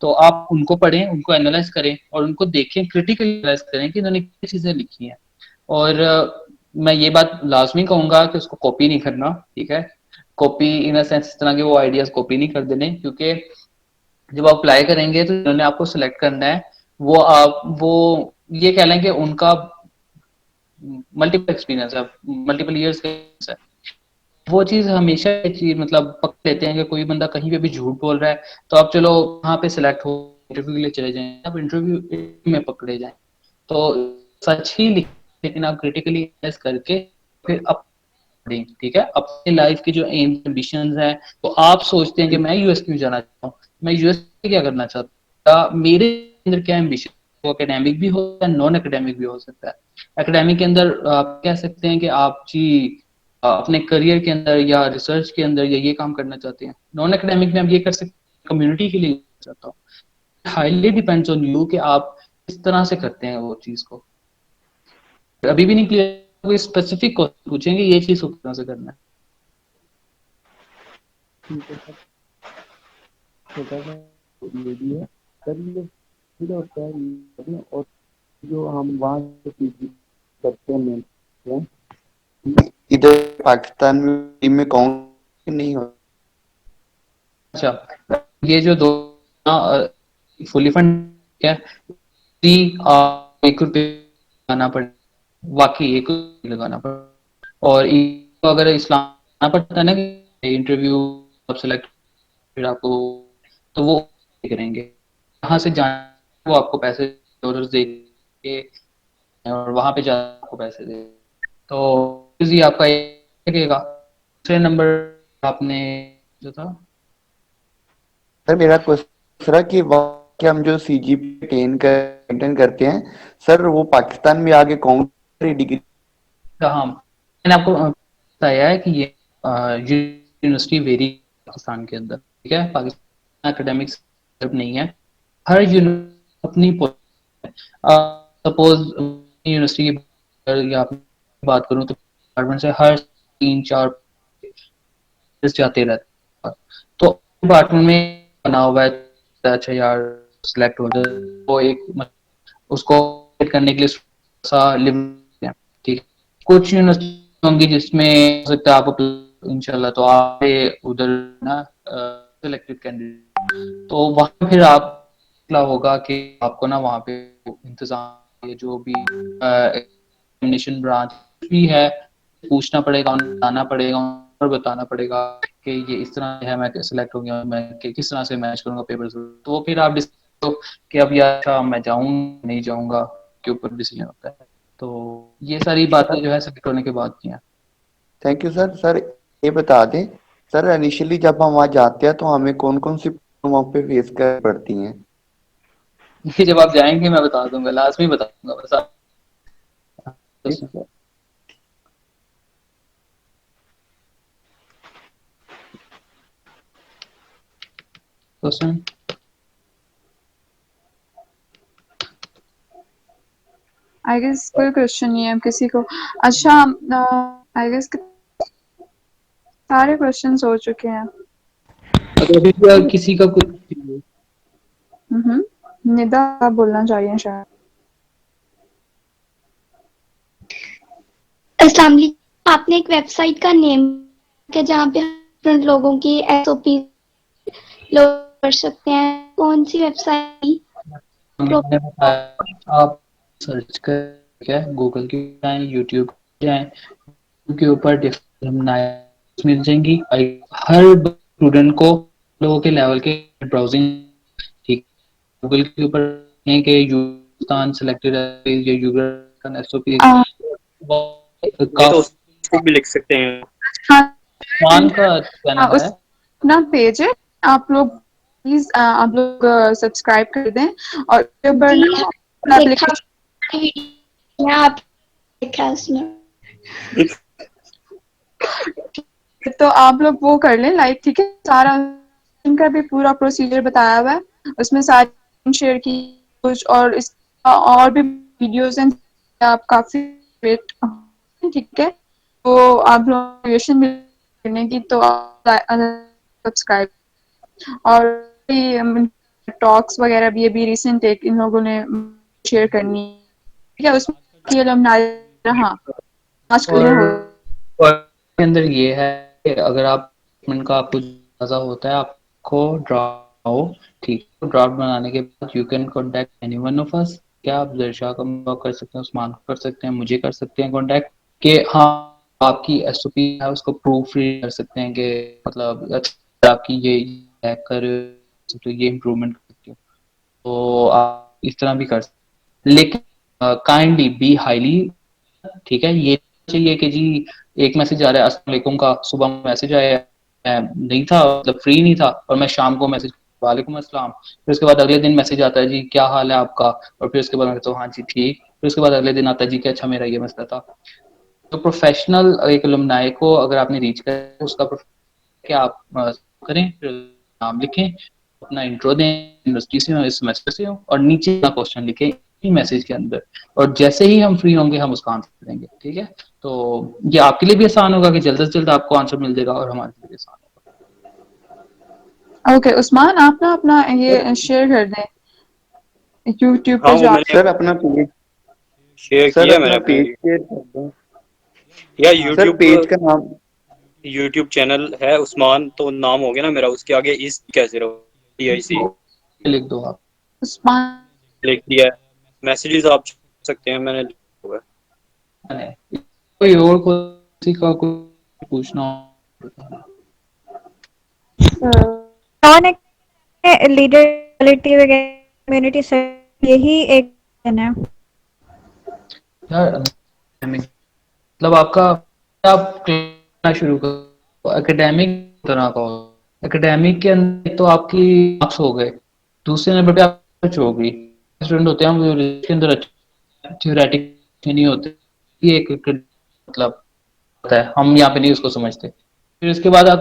तो आप उनको पढ़ें, उनको एनालाइज करें और उनको देखें, क्रिटिकली एनालाइज करें कि इन्होंने क्या चीजें लिखी हैं। और मैं ये बात लाजमी कहूंगा कि उसको कॉपी नहीं करना, ठीक है। कॉपी इन अ सेंस इस तरह के वो आइडियाज कॉपी नहीं कर देने, क्योंकि जब आप अप्लाई करेंगे तो इन्होंने आपको सिलेक्ट करना है, वो ये कह लें कि उनका मल्टीपल एक्सपीरियंस है, मल्टीपल ईयर्स का है। वो चीज हमेशा एक चीज मतलब पकड़ लेते हैं कि कोई बंदा कहीं पे भी झूठ बोल रहा है तो आप चलो वहां पे सिलेक्ट हो इंटरव्यू के लिए चले जाएं, आप इंटरव्यू में पकड़े जाएं। तो सच ही लिखें, लेकिन आप क्रिटिकली एनालाइज करके फिर अपनी, ठीक है, अपनी लाइफ की जो एम एम्बिशंस हैं, तो आप सोचते हैं कि मैं यूएस क्यों जाना चाहता हूँ, मैं यूएस में क्या करना चाहता हूँ, मेरे अंदर क्या एम्बिशन, वो एकेडमिक भी हो सकता है, नॉन एकेडमिक भी हो सकता है। एकेडमिक के अंदर आप कह सकते हैं कि आप जी अपने करियर के अंदर या रिसर्च के अंदर या ये काम करना चाहते हैं। नॉन एकेडमिक में आप ये कर सकते हैं कम्युनिटी के लिए चाहता हूँ। हाईली डिपेंड्स ऑन यू कि आप किस तरह से करते हैं वो चीज को। अभी भी नहीं क्लियर, कोई स्पेसिफिक क्वेश्चन पूछेंगे ये चीज को किस तरह से करना है। छोटा सा ये भी है सर, ये फिर होता है और जो हम वहाँ से करते हैं इधर पाकिस्तान में टीम में कौन नहीं हो। अच्छा, ये जो दो फुली फंड है, 1 रुपये लगाना पड़े, बाकी 1 लगाना पड़े। और अगर इस्लाम पड़ता है ना कि इंटरव्यू आप सेलेक्ट फिर आपको, तो वो करेंगे यहाँ से जाना, वो आपको पैसे डॉलर्स देंगे और वहां पे जाना आपको पैसे दे, तो जी आपका लगेगा। दूसरे नंबर आपने जो था सर मेरा क्वेश्चन था कि कि हम जो सीजीपी मेंटेन करते हैं सर, वो पाकिस्तान में आगे कौन सी डिग्री। हाँ, मैंने आपको बताया है कि ये यूनिवर्सिटी वेरी पाकिस्तान के अंदर, ठीक है, पाकिस्तान एकेडमिक्स नहीं है, हर यूनिवर्सिटी अपनी सपोज यूनिवर्सिटी की या बात करूं तो डिपार्टमेंट से हर 3-4 जाते रहते हैं। तो डिपार्टमेंट में बना हुआ है, अच्छा यार सिलेक्ट हो जाए, वो एक उसको करने के लिए सा लिमिट है, ठीक। कुछ यूनिवर्सिटी होंगी जिसमें हो सकता है आप इंशाल्लाह तो आप उधर ना सिलेक्टेड कैंडिडेट, तो वहाँ फिर आप होगा कि आपको ना वहाँ पे इंतजाम ये जो भी एग्जामिनेशन ब्रांच भी है पूछना पड़ेगा, आना पड़ेगा और बताना पड़ेगा कि ये इस तरह है, मैं सिलेक्ट हो गया, मैं किस तरह से मैच करूंगा पेपर, तो फिर आप डिसाइड कि अब यार अच्छा मैं जाऊँ नहीं जाऊंगा के ऊपर डिसीजन होता है। तो ये सारी बातें जो है सेलेक्ट होने के बाद की हैं। Thank you sir. सर ये बता दें सर, इनिशियली जब हम वहाँ जाते हैं तो हमें कौन कौन सी प्रॉब्लम वहाँ पे फेस कर पड़ती हैं? ये जब आप जाएंगे मैं बता दूंगा, लास्ट में बता दूंगा बस आप। क्वेश्चन आई गेस कोई क्वेश्चन नहीं है किसी को। अच्छा, आई गेस सारे क्वेश्चंस हो चुके हैं। अगर किसी का कुछ निदा आप बोलना चाहिए शायद। अस्सलाम वालेकुम, आपने एक वेबसाइट का नेम क्या जहाँ पे डिफरेंट लोगों की एसओपी लोग कर सकते हैं, कौन सी वेबसाइट? मैंने बताया आप सर्च कर क्या गूगल के जाएं, यूट्यूब जाएं, के ऊपर डिफरेंट मिल जाएंगी। हर स्टूडेंट को लोगों के लेवल के ब्राउजिंग, ठीक, गूगल के ऊपर है कि यूरोस्तान सिलेक्टेड है या यूरोस्तान एसओपी नहीं तो उसको भी लिख सकते हैं। खान का चैनल है, ना पेज है, आप लोग प्लीज आप लोग सब्सक्राइब कर दें और ऊपर जी ना देखा आप देखा उसमें तो आप लोग वो कर लें लाइक, ठीक है। सारा इनका भी पूरा प्रोसीजर बताया हुआ है उसमें, सारी शेयर की कुछ और इसका और भी वीडियोस हैं, आप काफी वेट, ठीक है। तो आप लोग करने की तो सब्सक्राइब, और टॉक्स वगैरह भी अभी रिसेंट एक इन लोगों ने शेयर करनी, ठीक है। उसमें हाँ आज के लिए हो और के अंदर ये है कि अगर आप का आपको अंदाजा होता है आपको ड्राफ्ट हो, ठीक है, ड्राफ्ट बनाने के बाद you can contact any one of us. क्या आप जरशा का कर सकते हैं, उस्मान को कर सकते हैं, मुझे कर सकते हैं कॉन्टेक्ट, कि हाँ आपकी एसओपी है उसको प्रूफ रीड कर सकते हैं कि मतलब आपकी ये कर तो ये इम्प्रूवमेंट कर सकते हो, तो आप इस तरह भी कर सकते हैं। लेकिन काइंडली बी हाईली, ठीक है, ये चाहिए कि जी एक मैसेज आ रहा है अस्सलाम वालेकुम का, सुबह मैसेज आया नहीं था, मतलब फ्री नहीं था, और मैं शाम को मैसेज वालेकुम अस्सलाम, फिर उसके बाद अगले दिन मैसेज आता है जी क्या हाल है आपका, और फिर उसके बाद मैं कहता हूँ हाँ जी ठीक, फिर उसके बाद अगले दिन आता है जी कि अच्छा मेरा ये मसला था। तो प्रोफेशनल एक अलुमनाई को अगर आपने रीच कर उसका क्या आप करें, फिर नाम लिखें, अपना इंट्रो दें, यूनिवर्सिटी से हो, इस सेमेस्टर से हो, और नीचे अपना क्वेश्चन लिखें मैसेज के अंदर, और जैसे ही हम फ्री होंगे हम उसका आंसर देंगे, ठीक है। तो ये आपके लिए भी आसान होगा कि जल्द से जल्द आपको आंसर मिल जाएगा, और हमारे लिए भी आसान होगा। ओके उस्मान, आप ना अपना ये शेयर कर दें यूट्यूब पे हाँ, जाके। सर अपना पेज शेयर सर किया मैंने अपना अपने पेज शेयर कर दो। या सर यूट्यूब पेज का नाम यूट्यूब चैनल है उस्मान, तो नाम हो गया ना मेरा, उसके आगे इस कैसे रहो IC लिख दो आप उस्मान, लिख दिया है। मैसेजेस आप छोड़ सकते हैं, मैंने लिखा हुआ है। कोई और किसी का कोई पूछना हो? नॉन लीडरलिटी वगैरह कम्युनिटी सर्विस, यही एक है यार मतलब आपका आप करना शुरू करो एकेडमिक तरह का हो, एकेडमिक के अंदर तो आपकी मार्क्स हो गए, दूसरे नंबर पे आप रिसर्च होगी, स्टूडेंट होते हैं हम रिसर्च के अंदर थ्योरेटिक नहीं होते, ये एक मतलब होता है, हम यहाँ पे नहीं उसको समझते। फिर उसके बाद आप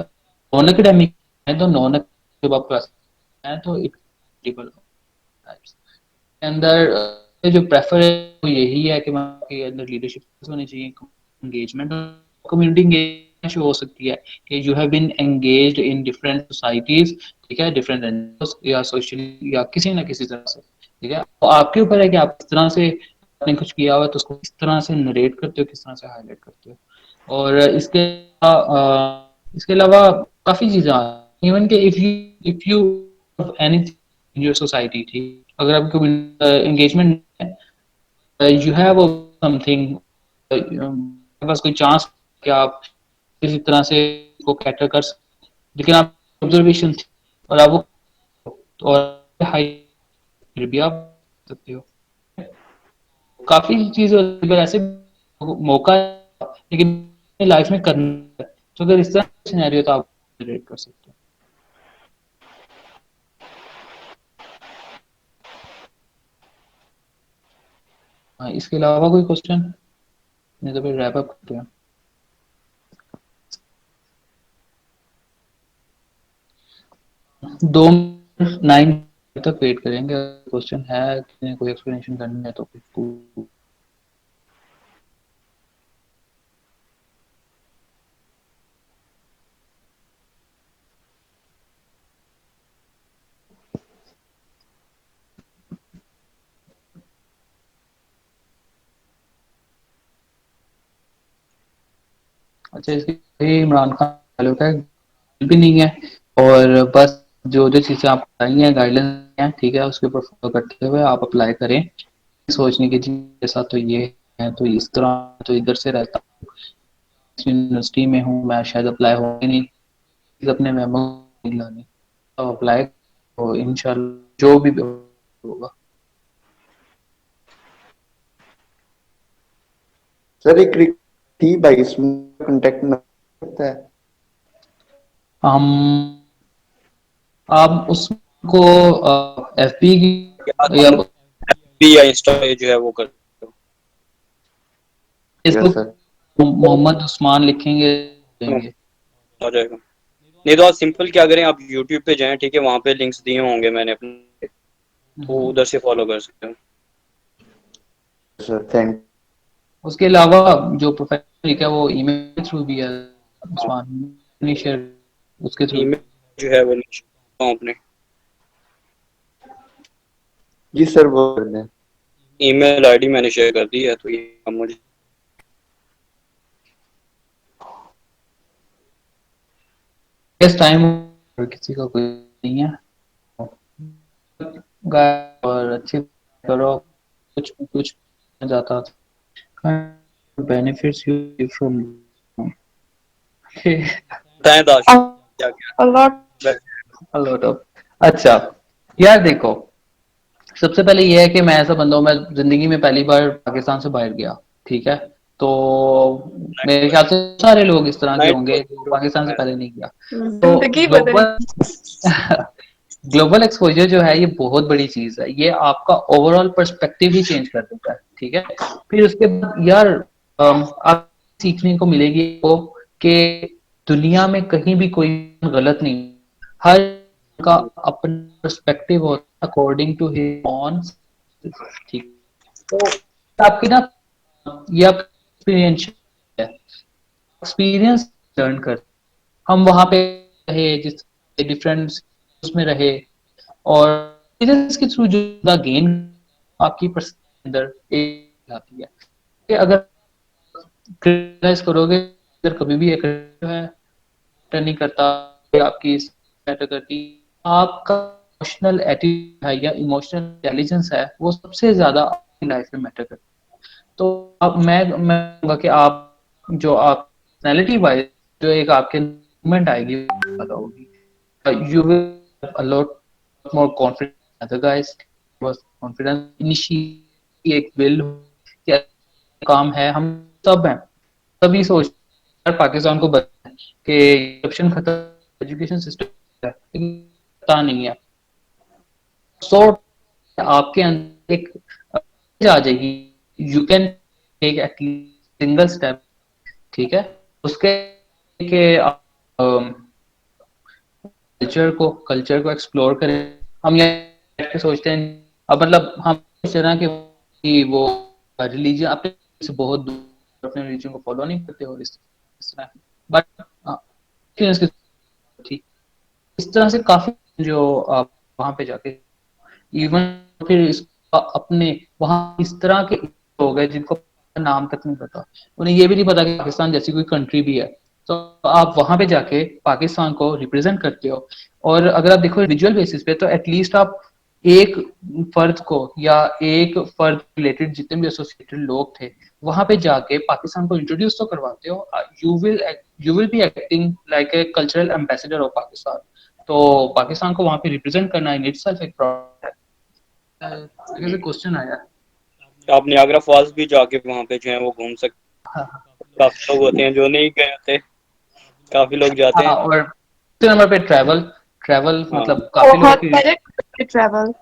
नॉन एकेडमिक है, तो नॉन जब आप क्लास है तो के अंदर जो प्रेफर है वो यही है कि के अंदर लीडरशिप होनी चाहिए, एंगेजमेंट, कम्युनिटी शो हो सकती है कि you have been engaged in different societies, ठीक है, डिफरेंट या सोशली या किसी ना किसी तरह से, ठीक है। तो आपके ऊपर है कि आप किस तरह से आपने कुछ किया हुआ है तो उसको किस तरह से नरेट करते हो, किस तरह से हाईलाइट करते हो। और इसके अलावा काफी चीजें इवन के if you anything in your society, ठीक, अगर आपको एंगेजमेंट है, यू हैव समथिंग, बस कोई चांस कि आप किसी तरह से को कैटर कर सकते, लेकिन आप ऑब्जर्वेशन थी और आप वो और हाई भी आप सकते हो। काफी चीज ऐसे मौका है, लेकिन लाइफ में करना है, तो अगर इस तरह सिनेरियो तो आप रिलेट कर सकते हो। हाँ, इसके अलावा कोई क्वेश्चन नहीं तो फिर रैप अप करते हैं। दो 9 तक वेट करेंगे, क्वेश्चन है कोई एक्सप्लेनेशन करनी है तो फिर अच्छा, इसकी इमरान खान वालों का भी नहीं है, और बस जो जो चीजें आप बताई हैं गाइडलाइंस हैं, ठीक है, उसके ऊपर फॉलो करते हुए आप अप्लाई करें। सोचने की जी ऐसा तो ये है तो इस तरह तो इधर से रहता हूँ, यूनिवर्सिटी में हूँ, मैं शायद अप्लाई हो ही नहीं, अपने मेमो लाने तो अप्लाई तो इंशाल्लाह जो भी होगा। सर एक थी भाई, इसमें कांटेक्ट में सकता है हम आप उसको एफबी या या इंस्टा जो है वो कर इसको मोहम्मद उस्मान लिखेंगे देंगे आ जाएगा। नहीं तो आप सिंपल क्या करें, आप यूट्यूब पे जाएं, ठीक है, वहां पे लिंक्स दिए होंगे मैंने अपने, तो उधर से फॉलो कर सकते हो। Sir thank. उसके अलावा जो प्रोफाइल है वो ईमेल के थ्रू भी है, उस्मान नहीं शेयर उसके थ्रू ईमेल जो है वो अपने जी सर वो कर दें। ईमेल आईडी मैंने शेयर कर दी है, तो ये मुझे इस टाइम किसी का कोई नहीं है और अच्छी करो कुछ कुछ जाता था बेनिफिट्स यू फ्रॉम बताएं दाश क्या क्या अच्छा यार देखो, सबसे पहले ये है कि मैं ऐसा बंदा हूँ, मैं जिंदगी में पहली बार पाकिस्तान से बाहर गया, ठीक है, तो मेरे ख्याल से सारे लोग इस तरह के होंगे जो पाकिस्तान से पहले नहीं गया। तो ग्लोबल एक्सपोजर जो है ये बहुत बड़ी चीज है, ये आपका ओवरऑल पर्सपेक्टिव ही चेंज कर देता है, ठीक है। फिर उसके बाद यार आप सीखने को मिलेगी आपको कि दुनिया में कहीं भी कोई गलत नहीं, हर का अपना पर्सपेक्टिव होता है अकॉर्डिंग टू हिज ऑन, ठीक। तो आपकी ना ये एक्सपीरियंस है, एक्सपीरियंस लर्न कर, हम वहां पे रहे जिस डिफरेंट उसमें रहे और एक्सपीरियंस के थ्रू जो गेन आपकी अंदर एक आती है कि अगर क्रिटिसाइज करोगे अगर कभी भी एक है नहीं करता आपकी मैटर करती, आपका इमोशनल एटीट्यूड है या इमोशनल इंटेलिजेंस है वो सबसे ज्यादा आपकी लाइफ में मैटर करता है। तो अब मैं कहूँगा कि आप जो आप पर्सनैलिटी वाइज जो एक आपके मूवमेंट आएगी पता होगी, you will have a lot more confidence than other guys, was confidence initiate एक विल कि काम है, हम सब हैं, सभी सोच पाकिस्तान को बदलना कि करप्शन खत्म, एजुकेशन सिस्टम है पता नहीं है, सो आपके अंदर एक आ जाएगी, you can take at least single step, ठीक है, उसके के कल्चर को एक्सप्लोर करें। हम ये सोचते हैं अब मतलब हम इस तरह के वो रिलीजन अपने से बहुत दूर अपने रिलीजन को फॉलो नहीं करते और इस तरह बट एक्सपीरियंस की थी। इस तरह से काफी जो वहां पे जाके इवन फिर इसका अपने वहां इस तरह के लोग हैं जिनको नाम तक नहीं पता, उन्हें ये भी नहीं पता कि पाकिस्तान जैसी कोई कंट्री भी है। तो आप वहां पे जाके पाकिस्तान को रिप्रेजेंट करते हो, और अगर आप देखो इंडिविजुअल बेसिस पे तो एटलीस्ट आप एक फर्द को या एक फर्द रिलेटेड जितने भी एसोसिएटेड लोग थे वहां पे जाके पाकिस्तान को इंट्रोड्यूस तो करवाते हो। You will be acting like a cultural ambassador of Pakistan. तो पाकिस्तान को वहां पे रिप्रेजेंट करना इन इटसेल्फ एक क्वेश्चन आया। आप नियाग्रा फॉल्स भी जाके वहाँ पे जो है वो घूम सकते। हाँ काफी लोग होते हैं जो नहीं गए होते, काफी लोग जाते हाँ, हैं। और दूसरे नंबर पे ट्रैवल ट्रैवल हाँ मतलब काफी लोगों बहुत की सारे ट्रैवल।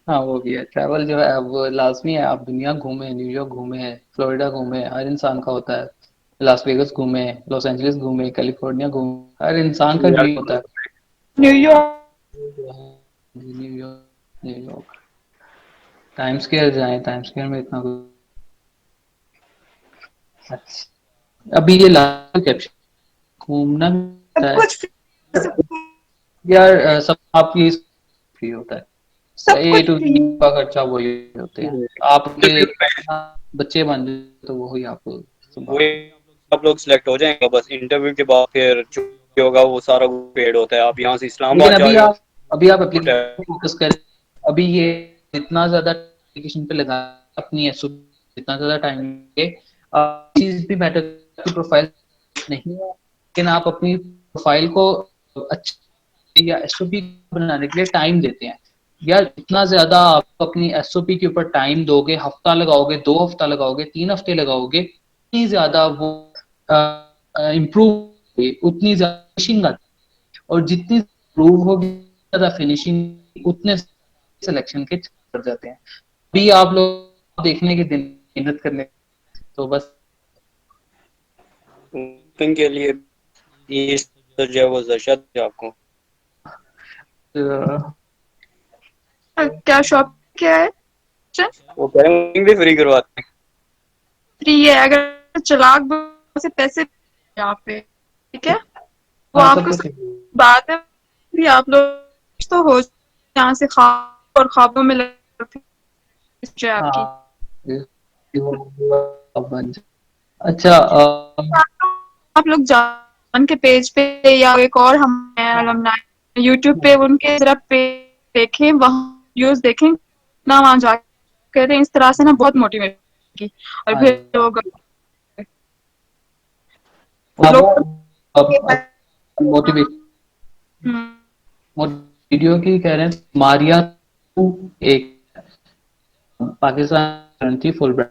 हाँ वो भी है, ट्रैवल जो है वो लाजमी है। आप दुनिया घूमे, न्यूयॉर्क घूमे, फ्लोरिडा घूमे, हर इंसान का होता है। लास वेगस घूमे, लॉस एंजलिस घूमे, कैलिफोर्निया घूमे, हर इंसान का ड्रीम होता है New York. New York. New York time square जाए, टाइम स्क्वायर में इतना कुछ अच्छा। अभी ये लास्ट कैप्शन घूमना भी होता सब है कुछ यार, सब आपकी फ्री होता है। सब ए कुछ टू फ्री। का खर्चा वही होते हैं। आपके बच्चे बन जाए तो वही आपको वो आप लोग सिलेक्ट हो जाएंगे, बस इंटरव्यू के बाद फिर जो भी होगा वो सारा पेड होता है। आप यहाँ से लेकिन इस्लामाबाद जा रहे हो अभी आप तो एप्लीकेशन फोकस करें। अभी ये इतना ज्यादा एप्लीकेशन पे लगा अपनी एसओ इतना ज्यादा टाइम के चीज भी मैटर की प्रोफाइल नहीं है, लेकिन आप अपनी प्रोफाइल को अच्छी या एसओपी बनाने के लिए टाइम देते हैं। यार इतना ज्यादा आप अपनी एसओपी के ऊपर टाइम दोगे, हफ्ता लगाओगे, 2 हफ्ता लगाओगे, 3 हफ्ते लगाओगे, उतनी ज्यादा वो इम्प्रूव उतनी ज्यादा फिनिशिंग आती है। और जितनी इम्प्रूव होगी ज्यादा फिनिशिंग उतने सिलेक्शन के कर जाते हैं। अभी आप लोग देखने के दिन मेहनत करने, तो बस के लिए ये जो है वो जशत है आपको। क्या शॉप क्या है? वो करेंगे भी फ्री करवाते हैं। फ्री है अगर चलाक से पैसे यहाँ पे, ठीक है। वो हाँ सब आपको कुछ बात है भी, आप लोग तो हो यहाँ से ख्वाब और ख्वाबों में लगे आपकी। अच्छा आप लोग जान के पेज पे या एक और हम अलमनाई यूट्यूब पे उनके जरा पेज देखें, वहाँ वीडियोस देखें ना, वहाँ जा करें। इस तरह से ना बहुत मोटिवेट की और फिर लोग वीडियो की कह रहे हैं मारिया एक पाकिस्तान थी फुल ब्रांड,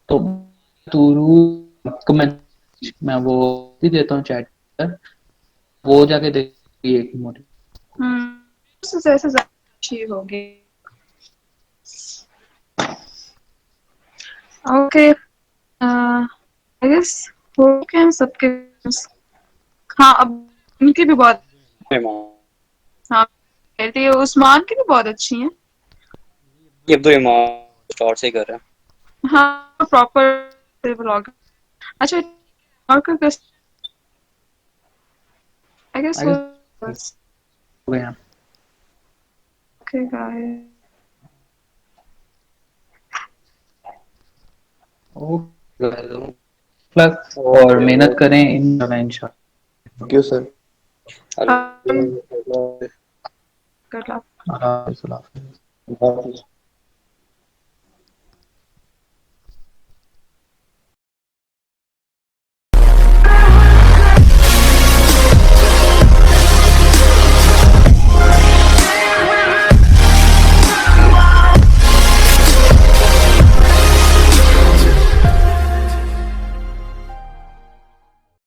तो तुरू कमेंट मैं वो भी देता हूँ चैट पर, वो जाके देखिए एक मोटिव जैसे अच्छी होगी। ओके आई गेस हो गए हैं सबके। हाँ अब उनकी भी बहुत, हाँ कहती है उस्मान की भी बहुत अच्छी हैं। ये तो इमाम स्टार्ट से कर रहा है। हाँ प्रॉपर व्लॉग। अच्छा और कोई क्वेश्चन? आई गेस हो गया। ओके गाइस और मेहनत करें इंशाल्लाह। Thank you sir. good luck. अल्लाह हाफ़िज़।